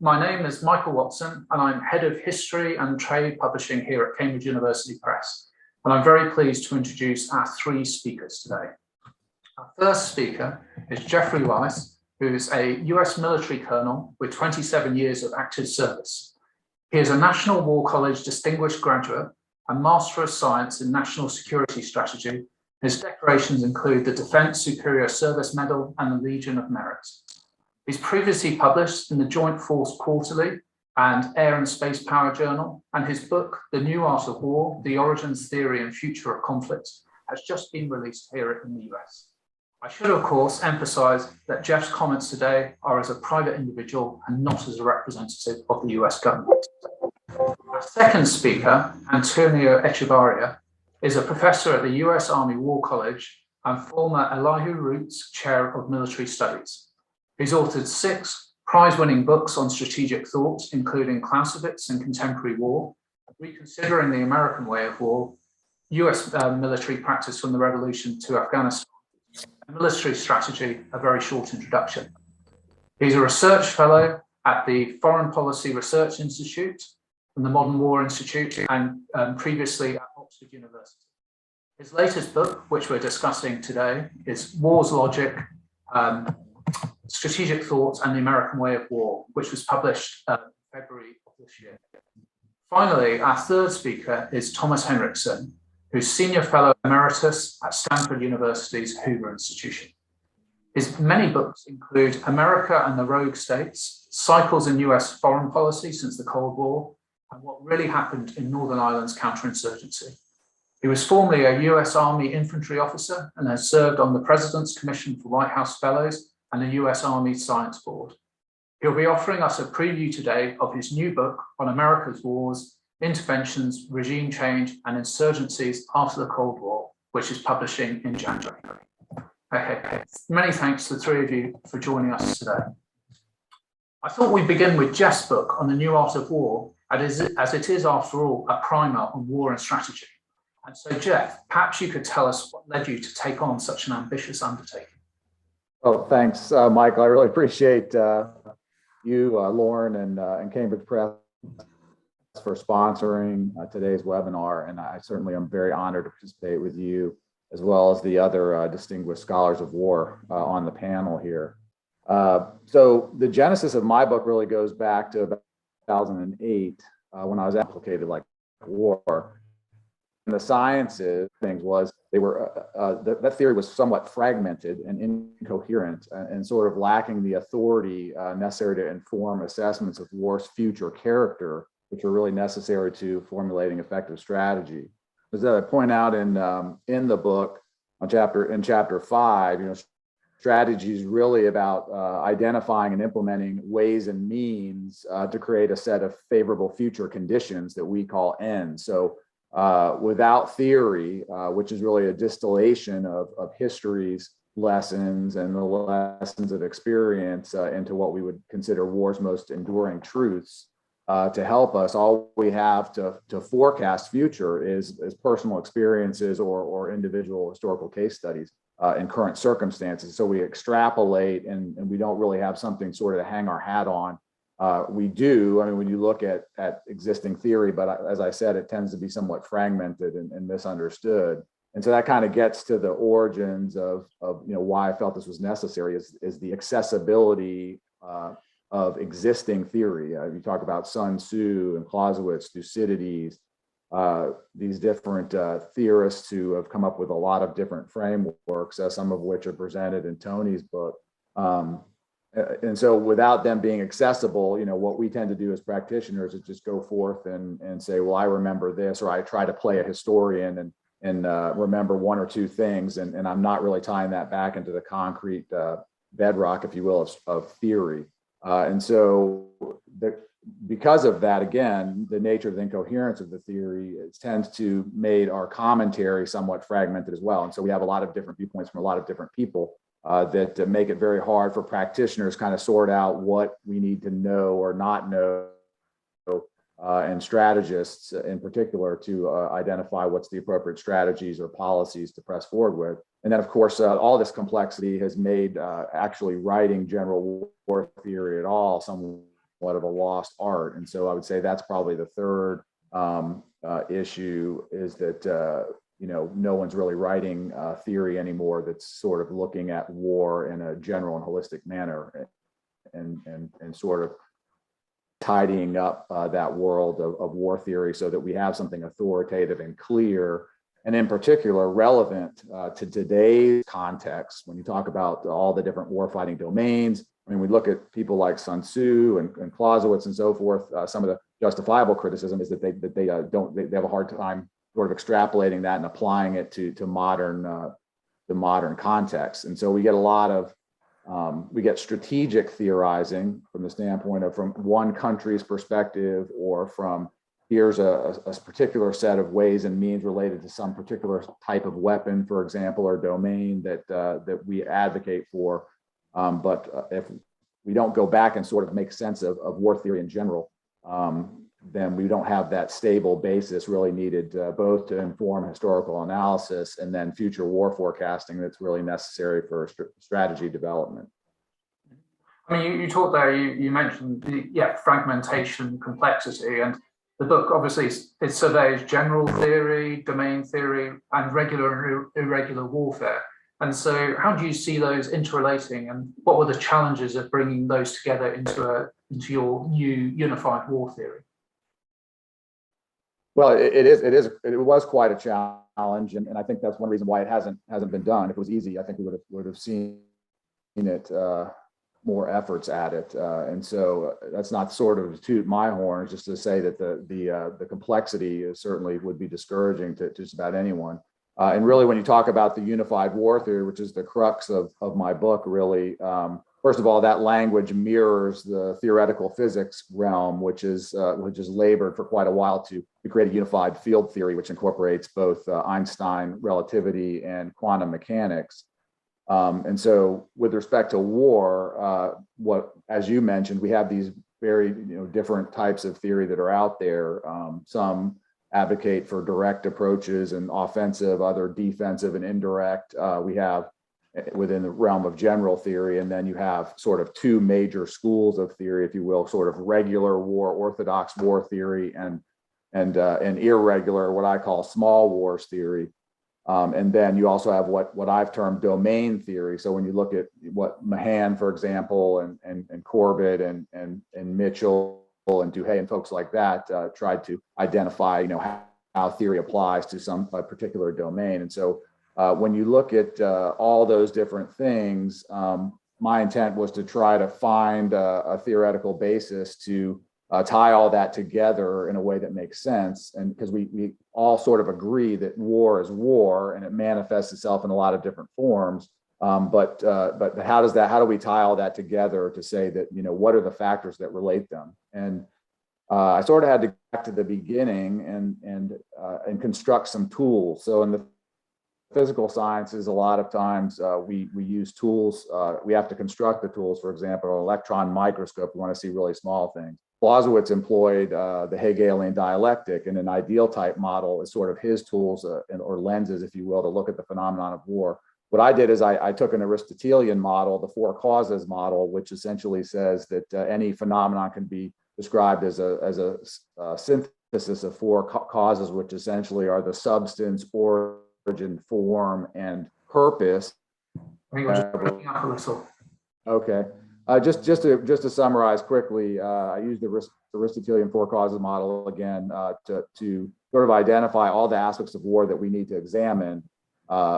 My name is Michael Watson, and I'm Head of History and Trade Publishing here at Cambridge University Press. And I'm very pleased to introduce our three speakers today. Our first speaker is Geoffrey Weiss, who is a US military colonel with 27 years of active service. He is a National War College distinguished graduate and Master of Science in National Security Strategy. His decorations include the Defense Superior Service Medal and the Legion of Merit. He's previously published in the Joint Force Quarterly and Air and Space Power Journal, and his book, The New Art of War, The Origins, Theory and Future of Conflict, has just been released here in the US. I should, of course, emphasize that Jeff's comments today are as a private individual and not as a representative of the US government. Our second speaker, Antulio Echevarria, is a professor at the US Army War College and former Elihu Root's Chair of Military Studies. He's authored 6 prize-winning books on strategic thought, including Clausewitz and Contemporary War, Reconsidering the American Way of War, US military practice from the Revolution to Afghanistan, and Military Strategy, a very short introduction. He's a research fellow at the Foreign Policy Research Institute and the Modern War Institute, and previously at Oxford University. His latest book, which we're discussing today, is War's Logic, Strategic Thought and the American Way of War, which was published in February of this year. Finally, our third speaker is Thomas Henriksen, who's Senior Fellow Emeritus at Stanford University's Hoover Institution. His many books include America and the Rogue States, Cycles in US Foreign Policy Since the Cold War, and What Really Happened in Northern Ireland's Counterinsurgency. He was formerly a US Army infantry officer and has served on the President's Commission for White House Fellows and the US Army Science Board. He'll be offering us a preview today of his new book on America's wars, interventions, regime change, and insurgencies after the Cold War, which is publishing in January. Okay, many thanks to the three of you for joining us today. I thought we'd begin with Jeff's book on the new art of war, as it is, after all, a primer on war and strategy. And so, Jeff, perhaps you could tell us what led you to take on such an ambitious undertaking. Oh, thanks, Michael. I really appreciate you, Lauren, and Cambridge Press for sponsoring today's webinar. And I certainly am very honored to participate with you, as well as the other distinguished scholars of war on the panel here. So the genesis of my book really goes back to about 2008, when I was implicated like war. And the sciences things was they were that theory was somewhat fragmented and incoherent and sort of lacking the authority necessary to inform assessments of war's future character, which are really necessary to formulating effective strategy. As I point out in the book in chapter 5, strategy is really about identifying and implementing ways and means to create a set of favorable future conditions that we call ends. So without theory, which is really a distillation of history's lessons and the lessons of experience into what we would consider war's most enduring truths, to help us, all we have to forecast future is personal experiences or individual historical case studies in current circumstances. So we extrapolate and we don't really have something sort of to hang our hat on. We do, I mean, when you look at existing theory, but as I said, it tends to be somewhat fragmented and misunderstood. And so that kind of gets to the origins of why I felt this was necessary is the accessibility of existing theory. You talk about Sun Tzu and Clausewitz, Thucydides, these different theorists who have come up with a lot of different frameworks, some of which are presented in Tony's book. And so without them being accessible, what we tend to do as practitioners is just go forth and say, well, I remember this, or I try to play a historian and remember one or two things. And I'm not really tying that back into the concrete bedrock, if you will, of theory. And so because of that, again, the nature of the incoherence of the theory tends to make our commentary somewhat fragmented as well. And so we have a lot of different viewpoints from a lot of different people that make it very hard for practitioners kind of sort out what we need to know or not know, and strategists in particular to identify what's the appropriate strategies or policies to press forward with. And then, of course, all this complexity has made actually writing general war theory at all somewhat of a lost art. And so I would say that's probably the third issue, is that no one's really writing theory anymore that's sort of looking at war in a general and holistic manner, and sort of tidying up that world of war theory so that we have something authoritative and clear, and in particular relevant to today's context. When you talk about all the different warfighting domains, I mean, we look at people like Sun Tzu and Clausewitz and so forth. Some of the justifiable criticism is that they have a hard time sort of extrapolating that and applying it to the modern context. And so we get a lot of we get strategic theorizing from the standpoint of from one country's perspective, or from here's a particular set of ways and means related to some particular type of weapon, for example, or domain that we advocate for. But if we don't go back and sort of make sense of war theory in general, then we don't have that stable basis really needed both to inform historical analysis and then future war forecasting that's really necessary for strategy development. I mean, you talked there, you mentioned the fragmentation, complexity, and the book obviously it surveys general theory, domain theory, and regular and irregular warfare. And so how do you see those interrelating, and what were the challenges of bringing those together into your new unified war theory? Well, it was quite a challenge, and I think that's one reason why it hasn't been done. If it was easy, I think we would have seen it more efforts at it. And so that's not sort of to toot my horn, just to say that the complexity certainly would be discouraging to just about anyone. And really, when you talk about the unified war theory, which is the crux of my book, really, first of all, that language mirrors the theoretical physics realm, which is labored for quite a while to create a unified field theory, which incorporates both Einstein relativity and quantum mechanics. And so, with respect to war, as you mentioned, we have these very different types of theory that are out there. Some advocate for direct approaches and offensive, other defensive and indirect. We have within the realm of general theory, and then you have sort of two major schools of theory, if you will, sort of regular war, orthodox war theory, and irregular, what I call small wars theory. And then you also have what I've termed domain theory. So when you look at what Mahan, for example, and Corbett and Mitchell and Duhay and folks like that tried to identify, how theory applies to some particular domain. And so when you look at all those different things, my intent was to try to find a theoretical basis to tie all that together in a way that makes sense. And because we all sort of agree that war is war and it manifests itself in a lot of different forms. But how do we tie all that together to say that, what are the factors that relate them? And I sort of had to go back to the beginning and construct some tools. So in the physical sciences, a lot of times we use tools. We have to construct the tools. For example, an electron microscope, we want to see really small things. Clausewitz employed the Hegelian dialectic, and an ideal type model is sort of his tools or lenses, if you will, to look at the phenomenon of war. What I did is I took an Aristotelian model, the four causes model, which essentially says that any phenomenon can be described as a synthesis of four causes, which essentially are the substance, origin, form, and purpose. I think we're just breaking up a little. Okay. Just to summarize quickly, I used the Aristotelian four causes model again to sort of identify all the aspects of war that we need to examine,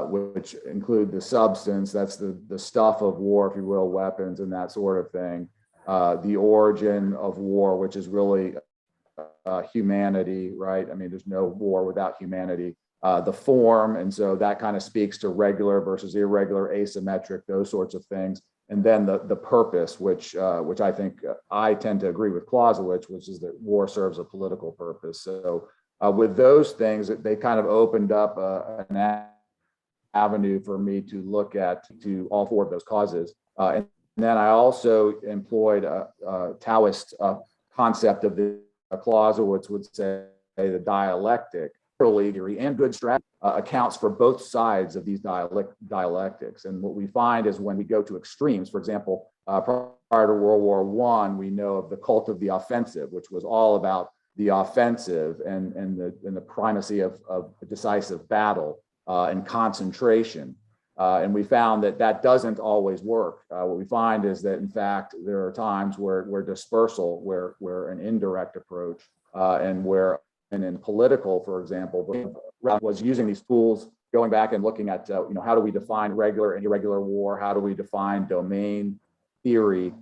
which include the substance, that's the stuff of war, if you will, weapons and that sort of thing. The origin of war, which is really humanity, right? I mean, there's no war without humanity. The form, and so that kind of speaks to regular versus irregular, asymmetric, those sorts of things. And then the purpose, which I think I tend to agree with Clausewitz, which is that war serves a political purpose. So with those things, they kind of opened up an avenue for me to look at to all four of those causes. And then I also employed a Taoist concept of the Clausewitz would say the dialectic. theory and good strategy accounts for both sides of these dialectics. And what we find is when we go to extremes, for example, prior to World War I, we know of the cult of the offensive, which was all about the offensive and the primacy of decisive battle and concentration. And we found that that doesn't always work. What we find is that, in fact, there are times where dispersal, where an indirect approach, and in political, for example, was using these tools, going back and looking at, how do we define regular and irregular war? How do we define domain theory?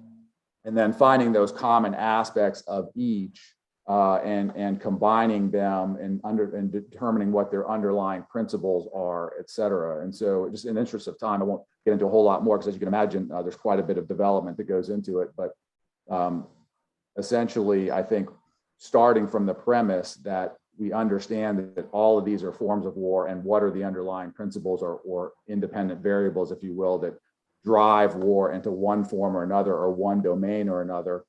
And then finding those common aspects of each and combining them and determining what their underlying principles are, et cetera. And so, just in the interest of time, I won't get into a whole lot more because, as you can imagine, there's quite a bit of development that goes into it. But essentially, I think starting from the premise that we understand that all of these are forms of war and what are the underlying principles or independent variables, if you will, that drive war into one form or another or one domain or another,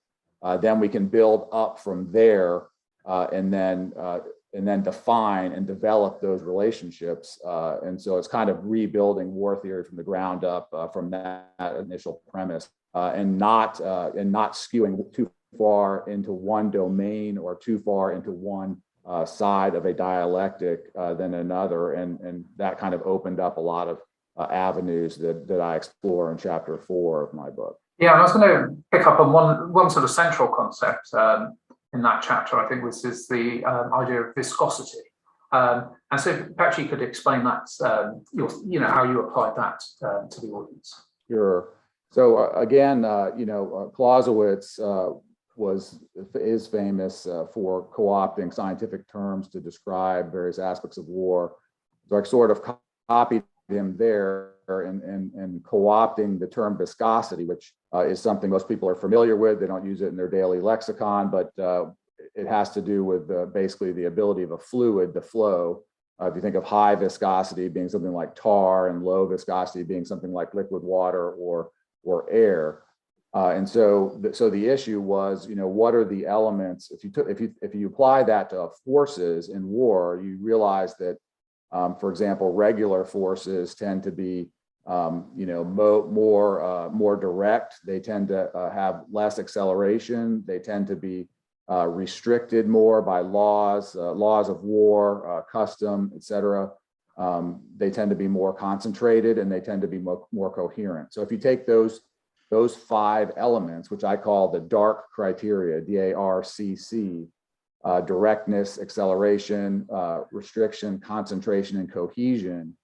then we can build up from there and then define and develop those relationships. And so it's kind of rebuilding war theory from the ground up from that initial premise and not skewing too far into one domain or too far into one side of a dialectic than another. And that kind of opened up a lot of avenues that I explore in chapter 4 of my book. Yeah, and I was going to pick up on one sort of central concept in that chapter, I think, which is the idea of viscosity. And so perhaps you could explain that, how you applied that to the audience. Sure. So again, Clausewitz is famous for co-opting scientific terms to describe various aspects of war. So I sort of copied him there and co-opting the term viscosity, which is something most people are familiar with. They don't use it in their daily lexicon, but it has to do with basically the ability of a fluid to flow. If you think of high viscosity being something like tar and low viscosity being something like liquid water or air. And so the issue was, what are the elements? If you apply that to forces in war, you realize that, for example, regular forces tend to be, more direct. They tend to have less acceleration. They tend to be restricted more by laws of war, custom, et cetera. They tend to be more concentrated and they tend to be more coherent. So if you take those 5 elements, which I call the DARC criteria, DARCC, directness, acceleration, restriction, concentration, and cohesion.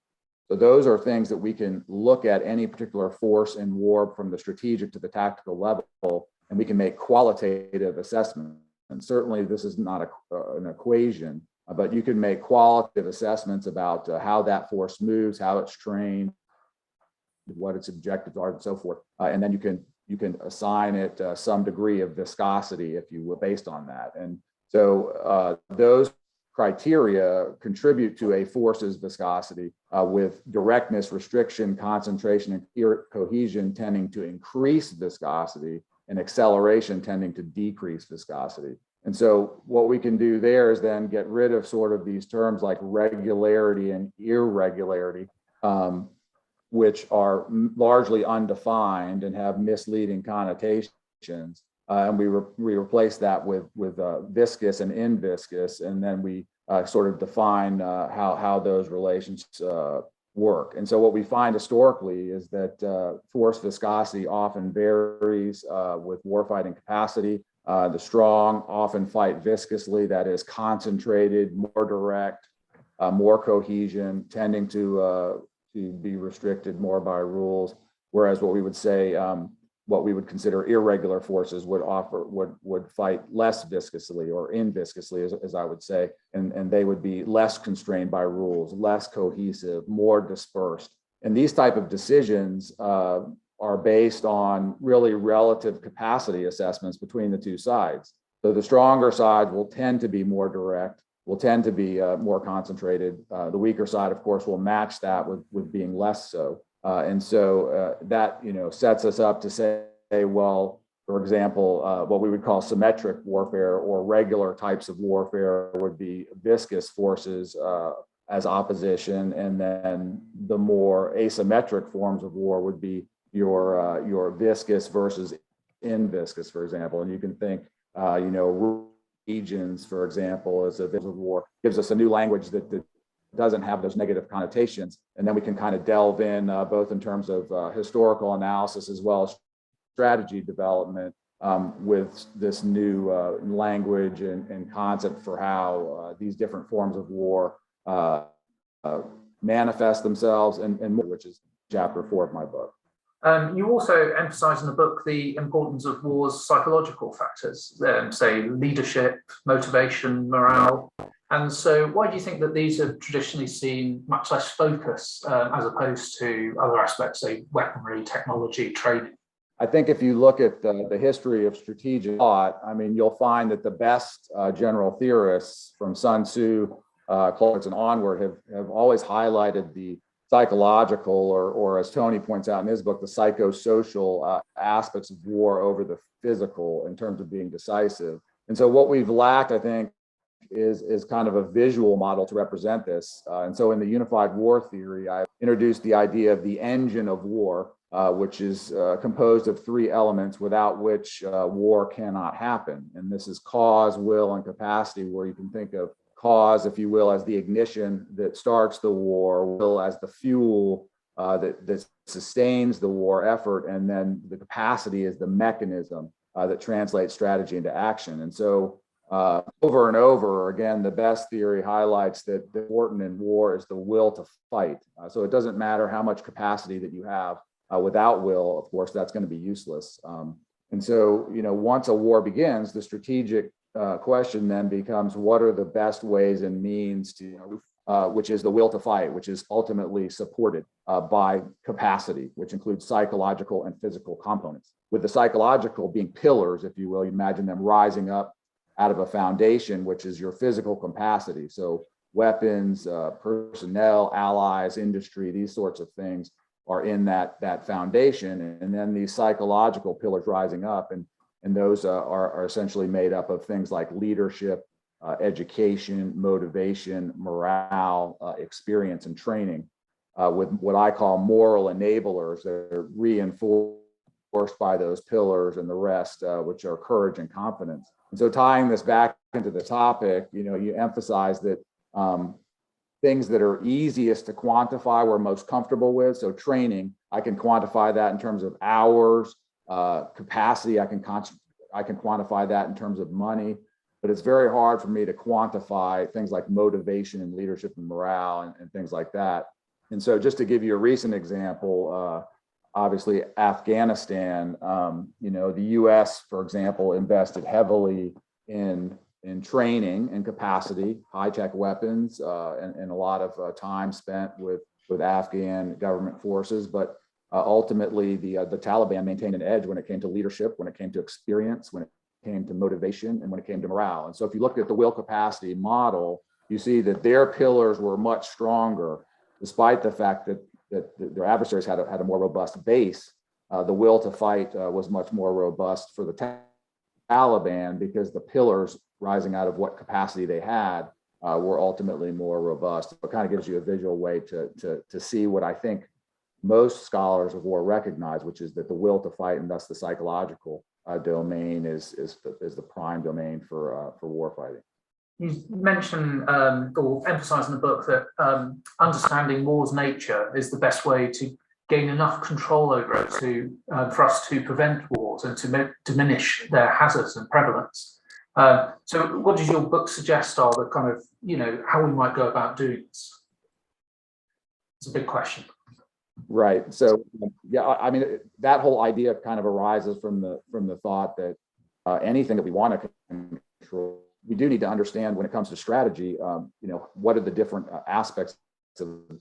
So those are things that we can look at any particular force in war from the strategic to the tactical level, and we can make qualitative assessments. And certainly this is not an equation, but you can make qualitative assessments about how that force moves, how it's trained, what its objectives are, and so forth. And then you can assign it some degree of viscosity, if you will, based on that. And so those criteria contribute to a force's viscosity, with directness, restriction, concentration, and cohesion tending to increase viscosity and acceleration tending to decrease viscosity. And so what we can do there is then get rid of sort of these terms like regularity and irregularity, which are largely undefined and have misleading connotations. And we replace that with viscous and inviscous, and then we sort of define how those relations work. And so what we find historically is that force viscosity often varies with warfighting capacity. The strong often fight viscously, that is concentrated, more direct, more cohesion, tending to be restricted more by rules. Whereas what we would say, what we would consider irregular forces would fight less viscously or inviscously, as I would say, and they would be less constrained by rules, less cohesive, more dispersed. And these type of decisions are based on really relative capacity assessments between the two sides. So the stronger side will tend to be more direct, will tend to be more concentrated. The weaker side, of course, will match that with being less so. And so that sets us up to say, well, For example, what we would call symmetric warfare or regular types of warfare would be viscous forces as opposition, and then the more asymmetric forms of war would be your viscous versus inviscous, for example. And you can think, regions, for example, as a visual war gives us a new language that doesn't have those negative connotations, and then we can kind of delve in both in terms of historical analysis as well as strategy development with this new language and concept for how these different forms of war manifest themselves, and more, which is chapter 4 of my book. You also emphasize in the book the importance of war's psychological factors, say leadership, motivation, morale. And so why do you think that these have traditionally seen much less focus as opposed to other aspects, say weaponry, technology, training? I think if you look at the history of strategic thought, I mean, you'll find that the best general theorists from Sun Tzu, Clausewitz and onward have always highlighted the psychological, or as Tony points out in his book, the psychosocial aspects of war over the physical in terms of being decisive. And so what we've lacked, I think, is kind of a visual model to represent this. And so in the unified war theory, I introduced the idea of the engine of war, which is composed of 3 elements without which war cannot happen. And this is cause, will, and capacity, where you can think of cause, if you will, as the ignition that starts the war, will as the fuel that sustains the war effort, and then the capacity is the mechanism that translates strategy into action. And so over and over again, the best theory highlights that important in war is the will to fight. So it doesn't matter how much capacity that you have. Without will, of course, that's going to be useless. And so, once a war begins, the strategic question then becomes, what are the best ways and means to, which is the will to fight, which is ultimately supported by capacity, which includes psychological and physical components. With the psychological being pillars, if you will, you imagine them rising up out of a foundation, which is your physical capacity. So weapons, personnel, allies, industry, these sorts of things are in that foundation. And then these psychological pillars rising up, and those are essentially made up of things like leadership, education, motivation, morale, experience, and training, with what I call moral enablers that are reinforced by those pillars, and the rest, which are courage and confidence. And so tying this back into the topic, you emphasize that things that are easiest to quantify, we're most comfortable with. So training, I can quantify that in terms of hours. Capacity, I can quantify that in terms of money, but it's very hard for me to quantify things like motivation and leadership and morale and things like that. And so just to give you a recent example, obviously Afghanistan, the US, for example, invested heavily in training and capacity, high-tech weapons, and a lot of time spent with Afghan government forces. But ultimately, the Taliban maintained an edge when it came to leadership, when it came to experience, when it came to motivation, and when it came to morale. And so if you look at the will capacity model, you see that their pillars were much stronger, despite the fact that their adversaries had a more robust base. The will to fight was much more robust for the Taliban, because the pillars rising out of what capacity they had were ultimately more robust. It kind of gives you a visual way to see what I think most scholars of war recognize, which is that the will to fight, and thus the psychological domain, is the prime domain for war fighting. You mention or emphasize in the book that understanding war's nature is the best way to gain enough control over it for us to prevent wars and to diminish their hazards and prevalence. So what does your book suggest are the kind of, how we might go about doing this? It's a big question. Right. So, yeah, I mean, that whole idea kind of arises from the thought that anything that we want to control, we do need to understand when it comes to strategy, what are the different aspects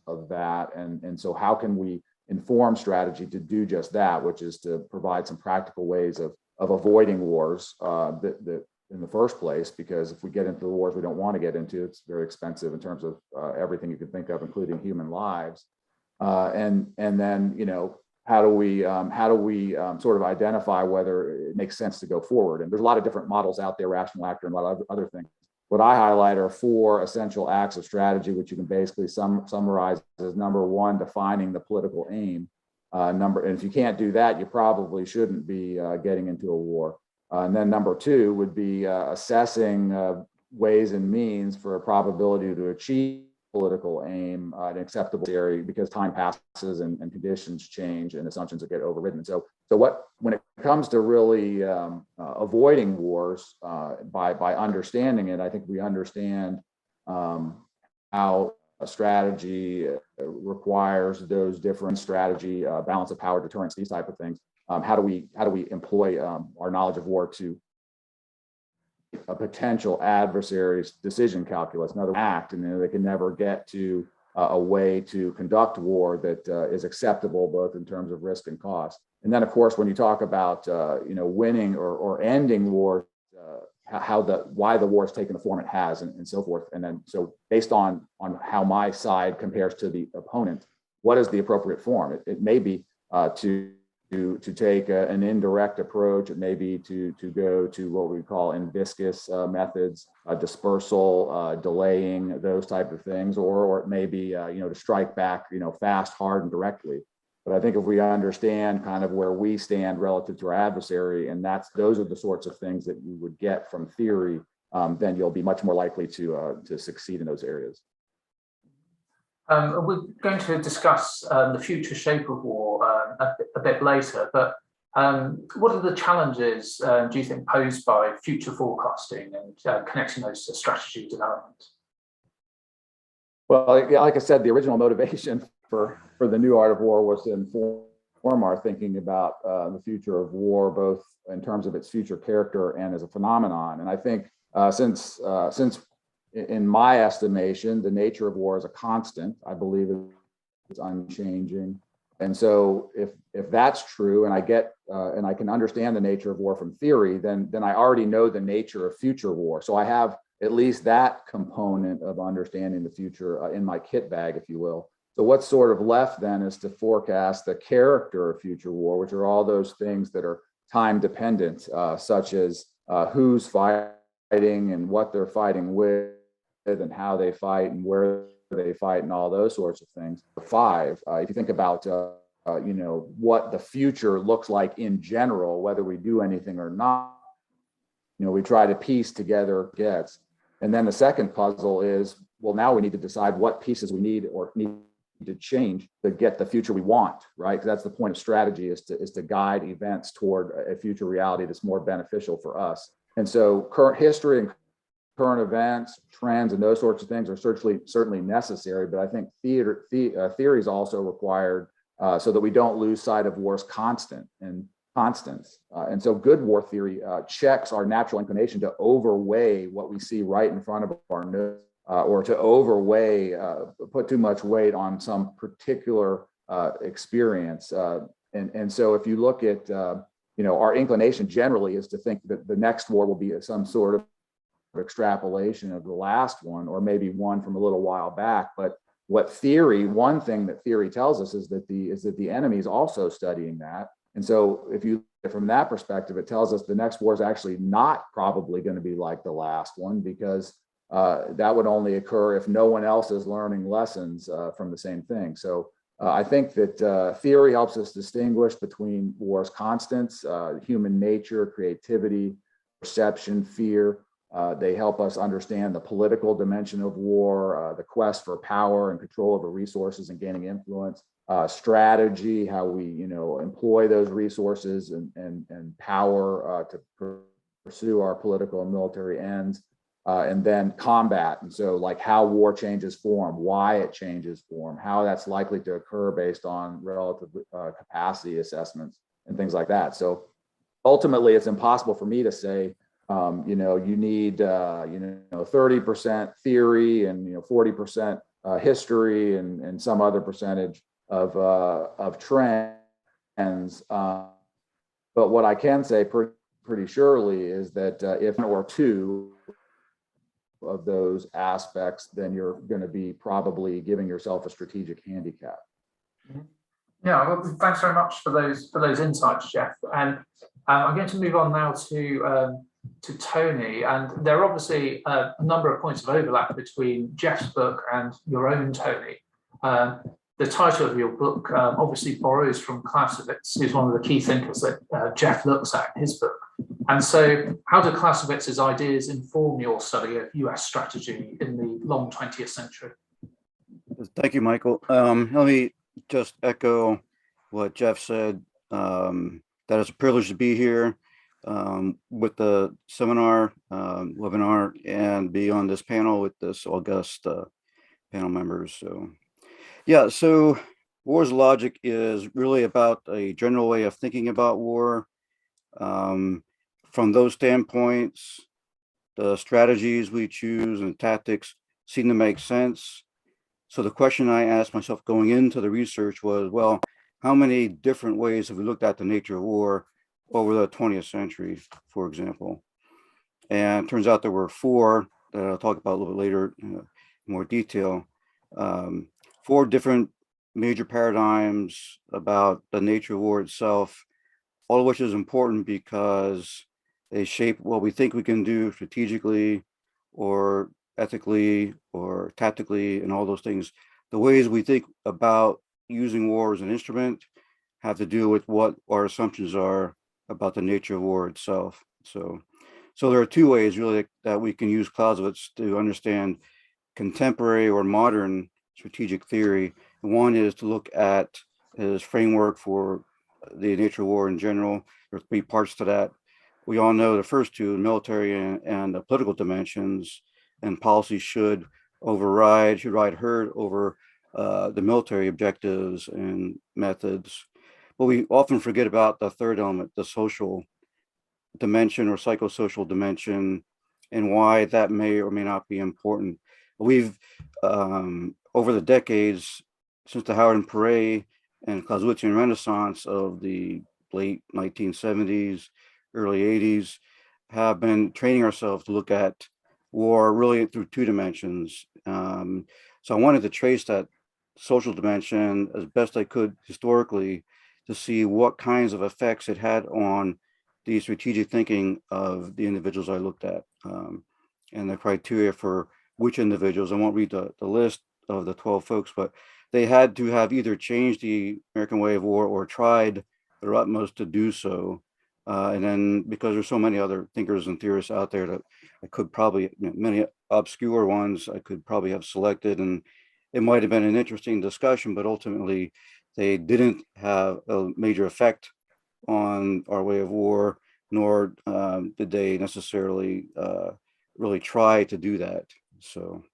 of that. And so how can we inform strategy to do just that, which is to provide some practical ways of avoiding wars that in the first place, because if we get into the wars we don't want to get into, it's very expensive in terms of everything you can think of, including human lives. And then, how do we sort of identify whether it makes sense to go forward? And there's a lot of different models out there, rational actor and a lot of other things. What I highlight are 4 essential acts of strategy, which you can basically summarize as number 1, defining the political aim. And if you can't do that, you probably shouldn't be getting into a war. And then number 2 would be assessing ways and means for a probability to achieve political aim in an acceptable area, because time passes and conditions change and assumptions get overridden. So when it comes to really avoiding wars by understanding it, I think we understand how a strategy requires those different strategy, balance of power, deterrence, these type of things. How do we employ our knowledge of war to a potential adversary's decision calculus, another act, and they can never get to a way to conduct war that is acceptable both in terms of risk and cost. And then, of course, when you talk about winning or ending war, why the war has taken the form it has, and so forth. And then, so based on how my side compares to the opponent, what is the appropriate form? It may be to take an indirect approach. It may be to go to what we call in viscous methods, dispersal, delaying, those type of things, or it may be to strike back fast, hard, and directly. But I think if we understand kind of where we stand relative to our adversary, and those are the sorts of things that you would get from theory, then you'll be much more likely to succeed in those areas. We're going to discuss the future shape of war a bit later, but what are the challenges do you think posed by future forecasting and connecting those to strategy development? Well, like I said, the original motivation for the new art of war was to inform our thinking about the future of war, both in terms of its future character and as a phenomenon. And I think since in my estimation, the nature of war is a constant. I believe it's unchanging. And so if that's true, and I get and I can understand the nature of war from theory, then I already know the nature of future war. So I have at least that component of understanding the future in my kit bag, if you will. So what's sort of left then is to forecast the character of future war, which are all those things that are time dependent, such as who's fighting and what they're fighting with, and how they fight and where they fight and all those sorts of things. 5, if you think about what the future looks like in general, whether we do anything or not, we try to piece together gets. And then the second puzzle is, well, now we need to decide what pieces we need to change to get the future we want, right? Because that's the point of strategy, is to guide events toward a future reality that's more beneficial for us. And so current history and current events, trends, and those sorts of things are certainly necessary, but I think theory is also required so that we don't lose sight of war's constants. And so good war theory checks our natural inclination to overweigh what we see right in front of our nose, or to put too much weight on some particular experience. And so if you look at, our inclination generally is to think that the next war will be some sort of extrapolation of the last one, or maybe one from a little while back. But one thing that theory tells us is that the enemy is also studying that. And so if you, from that perspective, it tells us the next war is actually not probably going to be like the last one, because that would only occur if no one else is learning lessons from the same thing. So I think that theory helps us distinguish between war's constants, human nature, creativity, perception, fear. They help us understand the political dimension of war, the quest for power and control over resources and gaining influence, strategy, how we employ those resources and power to pursue our political and military ends, and then combat. And so like how war changes form, why it changes form, how that's likely to occur based on relative capacity assessments and things like that. So ultimately, it's impossible for me to say, you need 30% theory and 40% history and some other percentage of trends. But what I can say pretty surely is that if one or two of those aspects, then you're going to be probably giving yourself a strategic handicap. Yeah, well, thanks very much for those insights, Jeff. And I'm going to move on now to Tony. And there are obviously a number of points of overlap between Jeff's book and your own, Tony. The title of your book obviously borrows from Clausewitz, who's one of the key thinkers that Jeff looks at in his book. And so, how do Clausewitz's ideas inform your study of US strategy in the long 20th century? Thank you, Michael. Let me just echo what Jeff said. That it's a privilege to be here with the seminar, webinar, and be on this panel with this august panel members. So, yeah, so war's logic is really about a general way of thinking about war. From those standpoints, the strategies we choose and tactics seem to make sense. So the question I asked myself going into the research was, well, how many different ways have we looked at the nature of war over the 20th century, for example? And it turns out there were four that I'll talk about a little bit later in more detail. Four different major paradigms about the nature of war itself, all of which is important because they shape what we think we can do strategically or ethically or tactically and all those things. The ways we think about using war as an instrument have to do with what our assumptions are about the nature of war itself. So there are two ways really that we can use Clausewitz to understand contemporary or modern strategic theory. One is to look at his framework for the nature of war in general. There are three parts to that. We all know the first two, military and the political dimensions, and policy should ride herd over the military objectives and methods. But we often forget about the third element, the social dimension or psychosocial dimension, and why that may or may not be important. We've, over the decades, since the Howard and Perret and Clausewitzian Renaissance of the late 1970s, early 80s, have been training ourselves to look at war really through two dimensions. So I wanted to trace that social dimension as best I could historically to see what kinds of effects it had on the strategic thinking of the individuals I looked at, and the criteria for which individuals. I won't read the list of the 12 folks, but they had to have either changed the American way of war or tried their utmost to do so. And then because there's so many other thinkers and theorists out there that I could probably, many obscure ones I could probably have selected, and it might have been an interesting discussion, but ultimately they didn't have a major effect on our way of war, nor did they necessarily really try to do that. So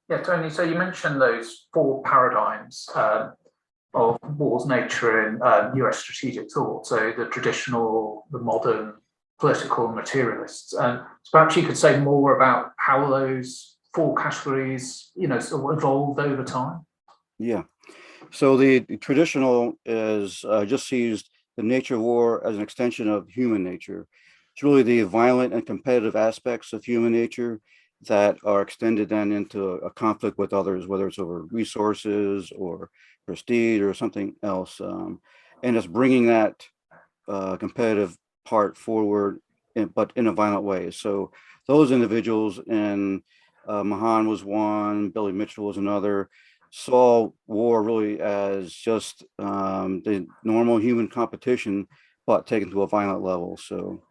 yeah, Tony, so you mentioned those four paradigms of war's nature in US strategic thought. So the traditional, the modern, political, and materialists. So perhaps you could say more about how those four categories, sort of evolved over time. Yeah. So the traditional is just sees the nature of war as an extension of human nature. It's really the violent and competitive aspects of human nature that are extended then into a conflict with others, whether it's over resources or prestige or something else. And it's bringing that competitive part forward, but in a violent way. So those individuals, and Mahan was one, Billy Mitchell was another, saw war really as just the normal human competition, but taken to a violent level. So,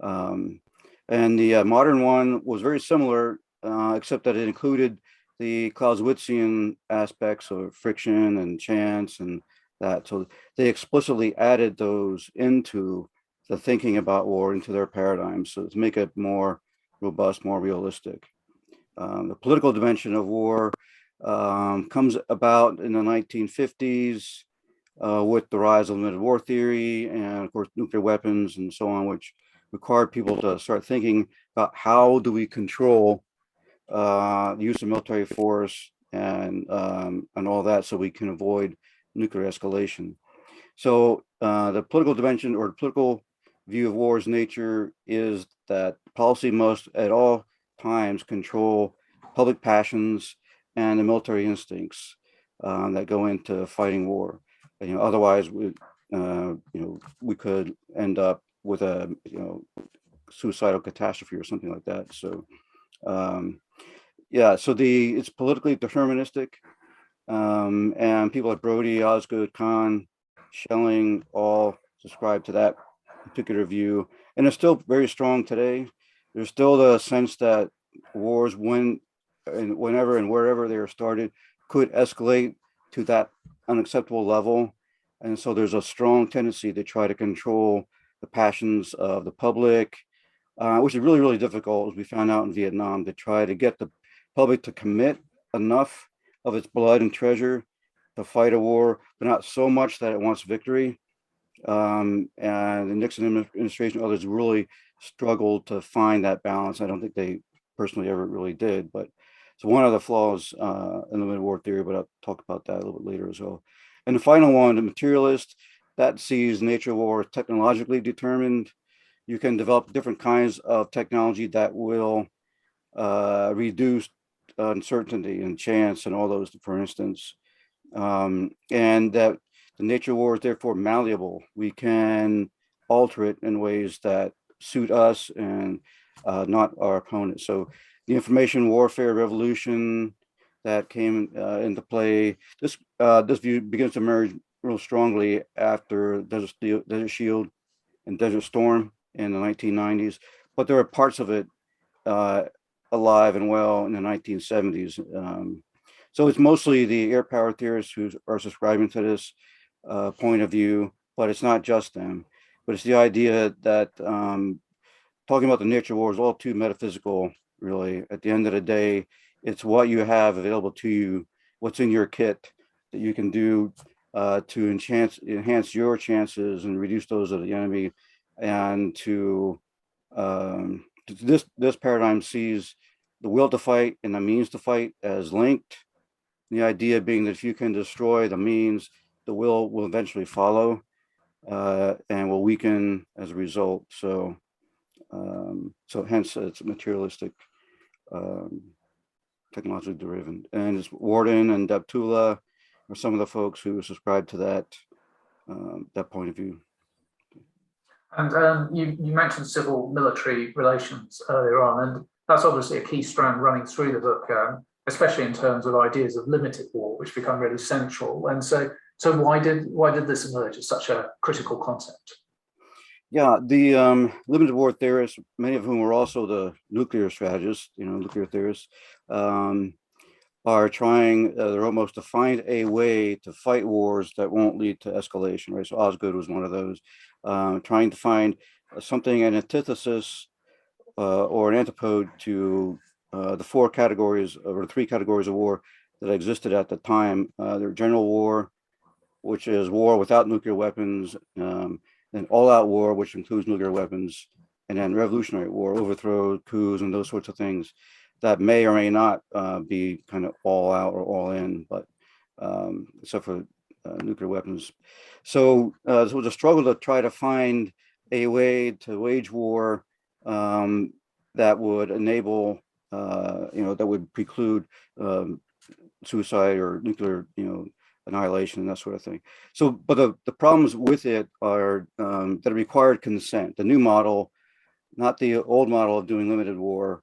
and the modern one was very similar, except that it included the Clausewitzian aspects of friction and chance and that. So they explicitly added those into the thinking about war, into their paradigm, so to make it more robust, more realistic. The political dimension of war comes about in the 1950s with the rise of limited war theory and, of course, nuclear weapons and so on, which required people to start thinking about how do we control the use of military force and all that, so we can avoid nuclear escalation. So the political dimension or political view of war's nature is that policy must at all times control public passions and the military instincts. that go into fighting war. And, otherwise, we could end up with a, suicidal catastrophe or something like that. So, yeah, so it's politically deterministic. And people like Brody, Osgood, Kahn, Schelling all subscribe to that particular view. And it's still very strong today. There's still the sense that wars, whenever and wherever they are started, could escalate to that unacceptable level. And so there's a strong tendency to try to control the passions of the public, which is really, really difficult, as we found out in Vietnam, to try to get the public to commit enough of its blood and treasure to fight a war, but not so much that it wants victory. And the Nixon administration and others really struggled to find that balance. I don't think they personally ever really did, but it's one of the flaws in limited war theory, but I'll talk about that a little bit later as well. And the final one, the materialist, that sees nature of war technologically determined. You can develop different kinds of technology that will reduce uncertainty and chance and all those, for instance, and that the nature of war is therefore malleable. We can alter it in ways that suit us and not our opponents. So the information warfare revolution that came into play, this view begins to emerge real strongly after Desert Shield and Desert Storm in the 1990s, but there are parts of it alive and well in the 1970s. So it's mostly the air power theorists who are subscribing to this point of view, but it's not just them. But it's the idea that talking about the nature of war is all too metaphysical, really. At the end of the day, it's what you have available to you, what's in your kit that you can do to enhance your chances and reduce those of the enemy. And this paradigm sees the will to fight and the means to fight as linked. The idea being that if you can destroy the means, the will eventually follow and will weaken as a result. So hence it's materialistic, technologically driven. And it's Warden and Deptula are some of the folks who subscribe to that point of view. And you mentioned civil-military relations earlier on, and that's obviously a key strand running through the book, especially in terms of ideas of limited war, which become really central. And so why did this emerge as such a critical concept? Yeah, the limited war theorists, many of whom were also the nuclear strategists, nuclear theorists, are trying their utmost to find a way to fight wars that won't lead to escalation, right? So Osgood was one of those, trying to find something, an antithesis or an antipode to the four categories or three categories of war that existed at the time. There general war, which is war without nuclear weapons, then all-out war, which includes nuclear weapons, and then revolutionary war, overthrow, coups, and those sorts of things that may or may not be kind of all out or all in, but except for nuclear weapons. So it was a struggle to try to find a way to wage war that would enable, that would preclude suicide or nuclear, annihilation and that sort of thing. So, but the problems with it are that it required consent. The new model, not the old model of doing limited war.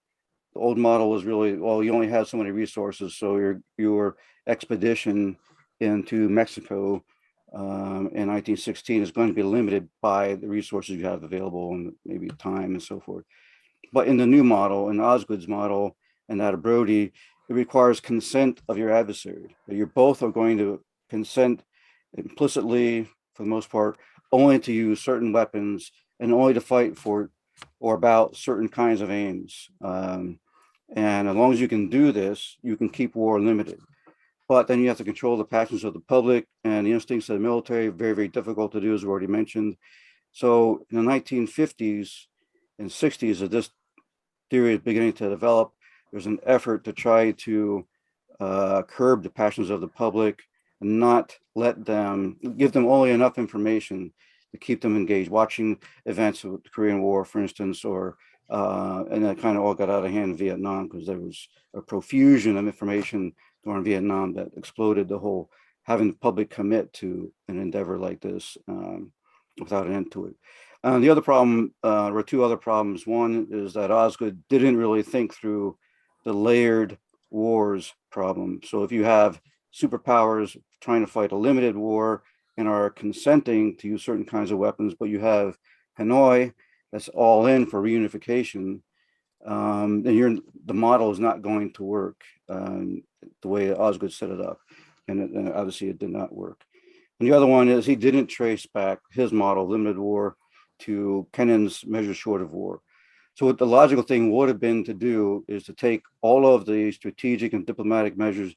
The old model was really, well, you only have so many resources, so your expedition into Mexico in 1916 is going to be limited by the resources you have available and maybe time and so forth. But in the new model, in Osgood's model and that of Brody, it requires consent of your adversary. You both are going to consent implicitly, for the most part, only to use certain weapons and only to fight for or about certain kinds of aims. And as long as you can do this, you can keep war limited. But then you have to control the passions of the public and the instincts of the military, very, very difficult to do, as we already mentioned. So in the 1950s and 60s, as this theory is beginning to develop, there's an effort to try to curb the passions of the public and not give them only enough information to keep them engaged, watching events of the Korean War, for instance, or And that kind of all got out of hand in Vietnam because there was a profusion of information during Vietnam that exploded the whole having the public commit to an endeavor like this without an end to it. The other problem, or two other problems. One is that Osgood didn't really think through the layered wars problem. So if you have superpowers trying to fight a limited war and are consenting to use certain kinds of weapons, but you have Hanoi that's all in for reunification, then the model is not going to work the way Osgood set it up. And obviously it did not work. And the other one is he didn't trace back his model, limited war, to Kennan's measures short of war. So what the logical thing would have been to do is to take all of the strategic and diplomatic measures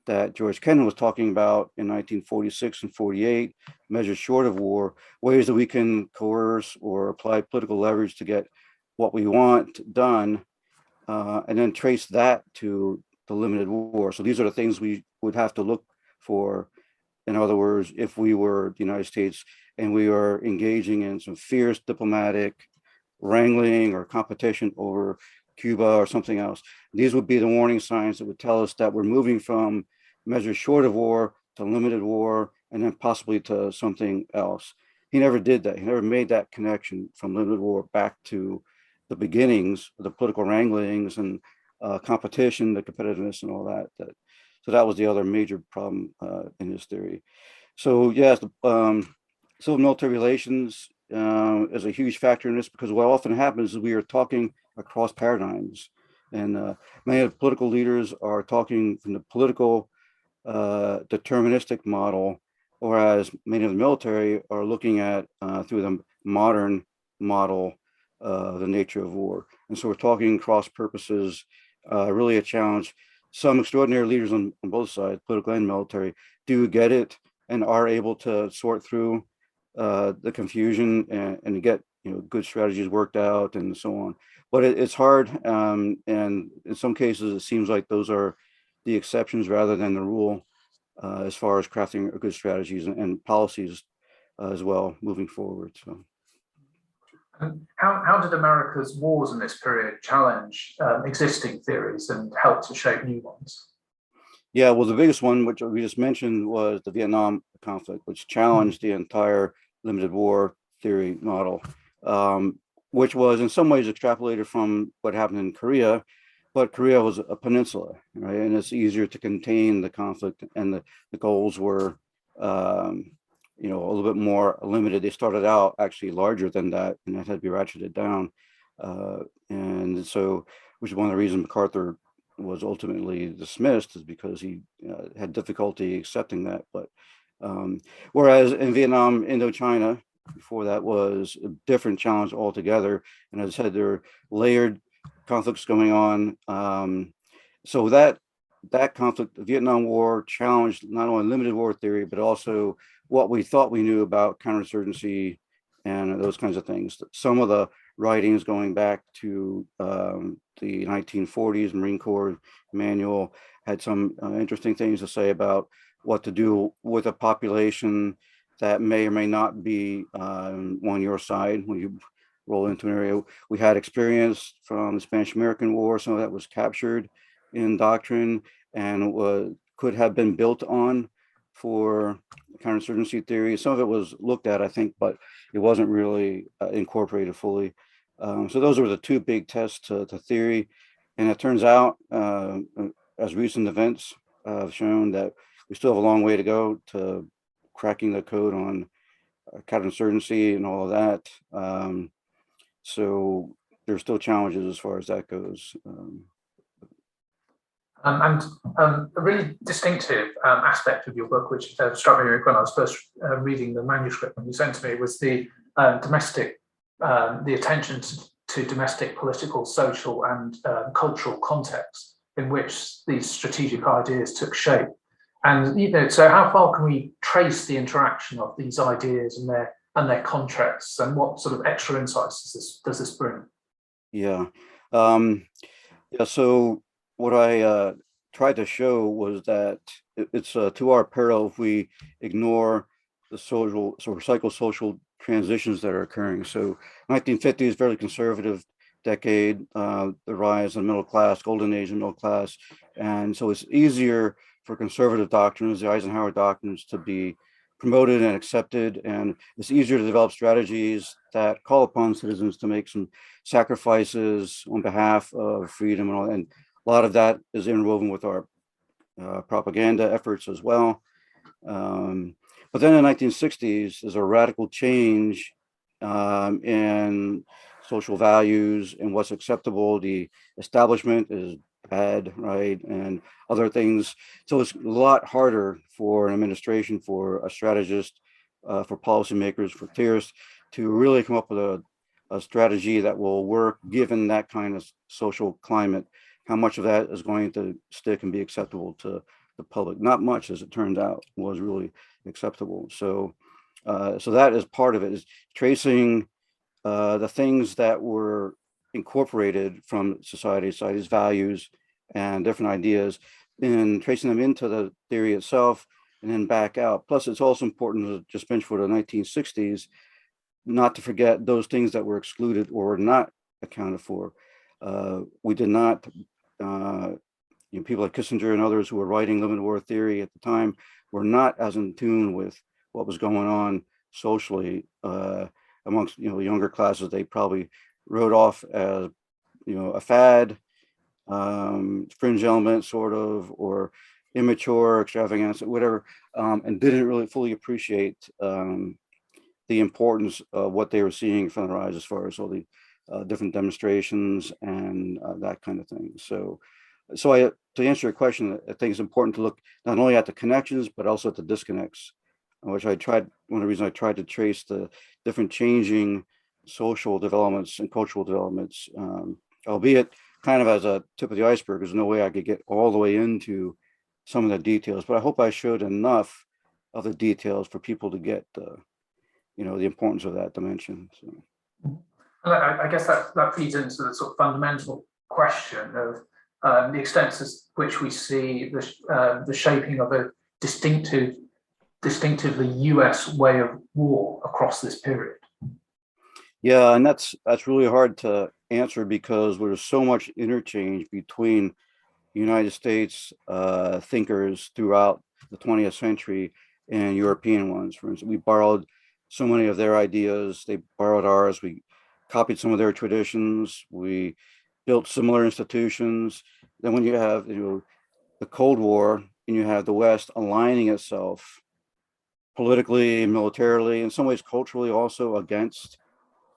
that George Kennan was talking about in 1946 and 48, measures short of war, ways that we can coerce or apply political leverage to get what we want done, and then trace that to the limited war. So these are the things we would have to look for. In other words, if we were the United States and we are engaging in some fierce diplomatic wrangling or competition over Cuba or something else, these would be the warning signs that would tell us that we're moving from measures short of war to limited war and then possibly to something else. He never did that. He never made that connection from limited war back to the beginnings of the political wranglings and competition, the competitiveness and all that. So that was the other major problem in his theory. So yes, civil military relations is a huge factor in this because what often happens is we are talking across paradigms, and many of the political leaders are talking from the political deterministic model, whereas many of the military are looking at through the modern model the nature of war. And so we're talking cross purposes, really a challenge. Some extraordinary leaders on both sides, political and military, do get it and are able to sort through the confusion and get good strategies worked out and so on. But it's hard, and in some cases it seems like those are the exceptions rather than the rule as far as crafting good strategies and policies as well moving forward. So. And how did America's wars in this period challenge existing theories and help to shape new ones? Yeah, well, the biggest one, which we just mentioned, was the Vietnam conflict, which challenged the entire limited war theory model, which was in some ways extrapolated from what happened in Korea, but Korea was a peninsula, right? And it's easier to contain the conflict, and the goals were a little bit more limited. They started out actually larger than that, and that had to be ratcheted down. And so, which is one of the reasons MacArthur was ultimately dismissed, is because he had difficulty accepting that. But whereas in Vietnam, Indochina, before that was a different challenge altogether. And as I said, there are layered conflicts going on. So that conflict, the Vietnam War, challenged not only limited war theory, but also what we thought we knew about counterinsurgency and those kinds of things. Some of the writings going back to the 1940s Marine Corps manual had some interesting things to say about what to do with a population that may or may not be on your side when you roll into an area. We had experience from the Spanish-American War. Some of that was captured in doctrine and could have been built on for counterinsurgency theory. Some of it was looked at, I think, but it wasn't really incorporated fully. So those were the two big tests to theory. And it turns out, as recent events have shown, that we still have a long way to go to cracking the code on counterinsurgency and all of that. So there's still challenges as far as that goes. And a really distinctive aspect of your book, which struck me when I was first reading the manuscript when you sent to me, was the attention to domestic political, social, and cultural context in which these strategic ideas took shape. And so how far can we trace the interaction of these ideas and their contracts, and what sort of extra insights does this bring? Yeah. So what I tried to show was that it's to our peril if we ignore the psychosocial transitions that are occurring. So 1950 is very conservative decade, the rise of the middle class, golden age of middle class. And so it's easier for conservative doctrines, the Eisenhower doctrines, to be promoted and accepted. And it's easier to develop strategies that call upon citizens to make some sacrifices on behalf of freedom and all. And a lot of that is interwoven with our propaganda efforts as well. But then in the 1960s, there's a radical change in social values and what's acceptable. The establishment is bad, right? And other things. So it's a lot harder for an administration, for a strategist, for policymakers, for theorists to really come up with a strategy that will work given that kind of social climate. How much of that is going to stick and be acceptable to the public? Not much, as it turned out, was really acceptable. So, so that is part of it, is tracing the things that were incorporated from society's values and different ideas, and tracing them into the theory itself and then back out. Plus, it's also important to just mention for the 1960s, not to forget those things that were excluded or were not accounted for. We did not, people like Kissinger and others who were writing limited war theory at the time were not as in tune with what was going on socially amongst younger classes. They probably wrote off as a fad, fringe element sort of, or immature, extravagance, whatever, and didn't really fully appreciate the importance of what they were seeing from the rise, as far as all the different demonstrations and that kind of thing. So to answer your question, I think it's important to look not only at the connections, but also at the disconnects, which one of the reasons I tried to trace the different changing social developments and cultural developments, albeit kind of as a tip of the iceberg. There's no way I could get all the way into some of the details, but I hope I showed enough of the details for people to get the importance of that dimension. So. I guess that feeds into the sort of fundamental question of the extent to which we see the shaping of a distinctively US way of war across this period. Yeah, and that's really hard to answer because there's so much interchange between United States thinkers throughout the 20th century and European ones. For instance, we borrowed so many of their ideas, they borrowed ours, we copied some of their traditions, we built similar institutions. Then when you have the Cold War and you have the West aligning itself politically, militarily, in some ways culturally also against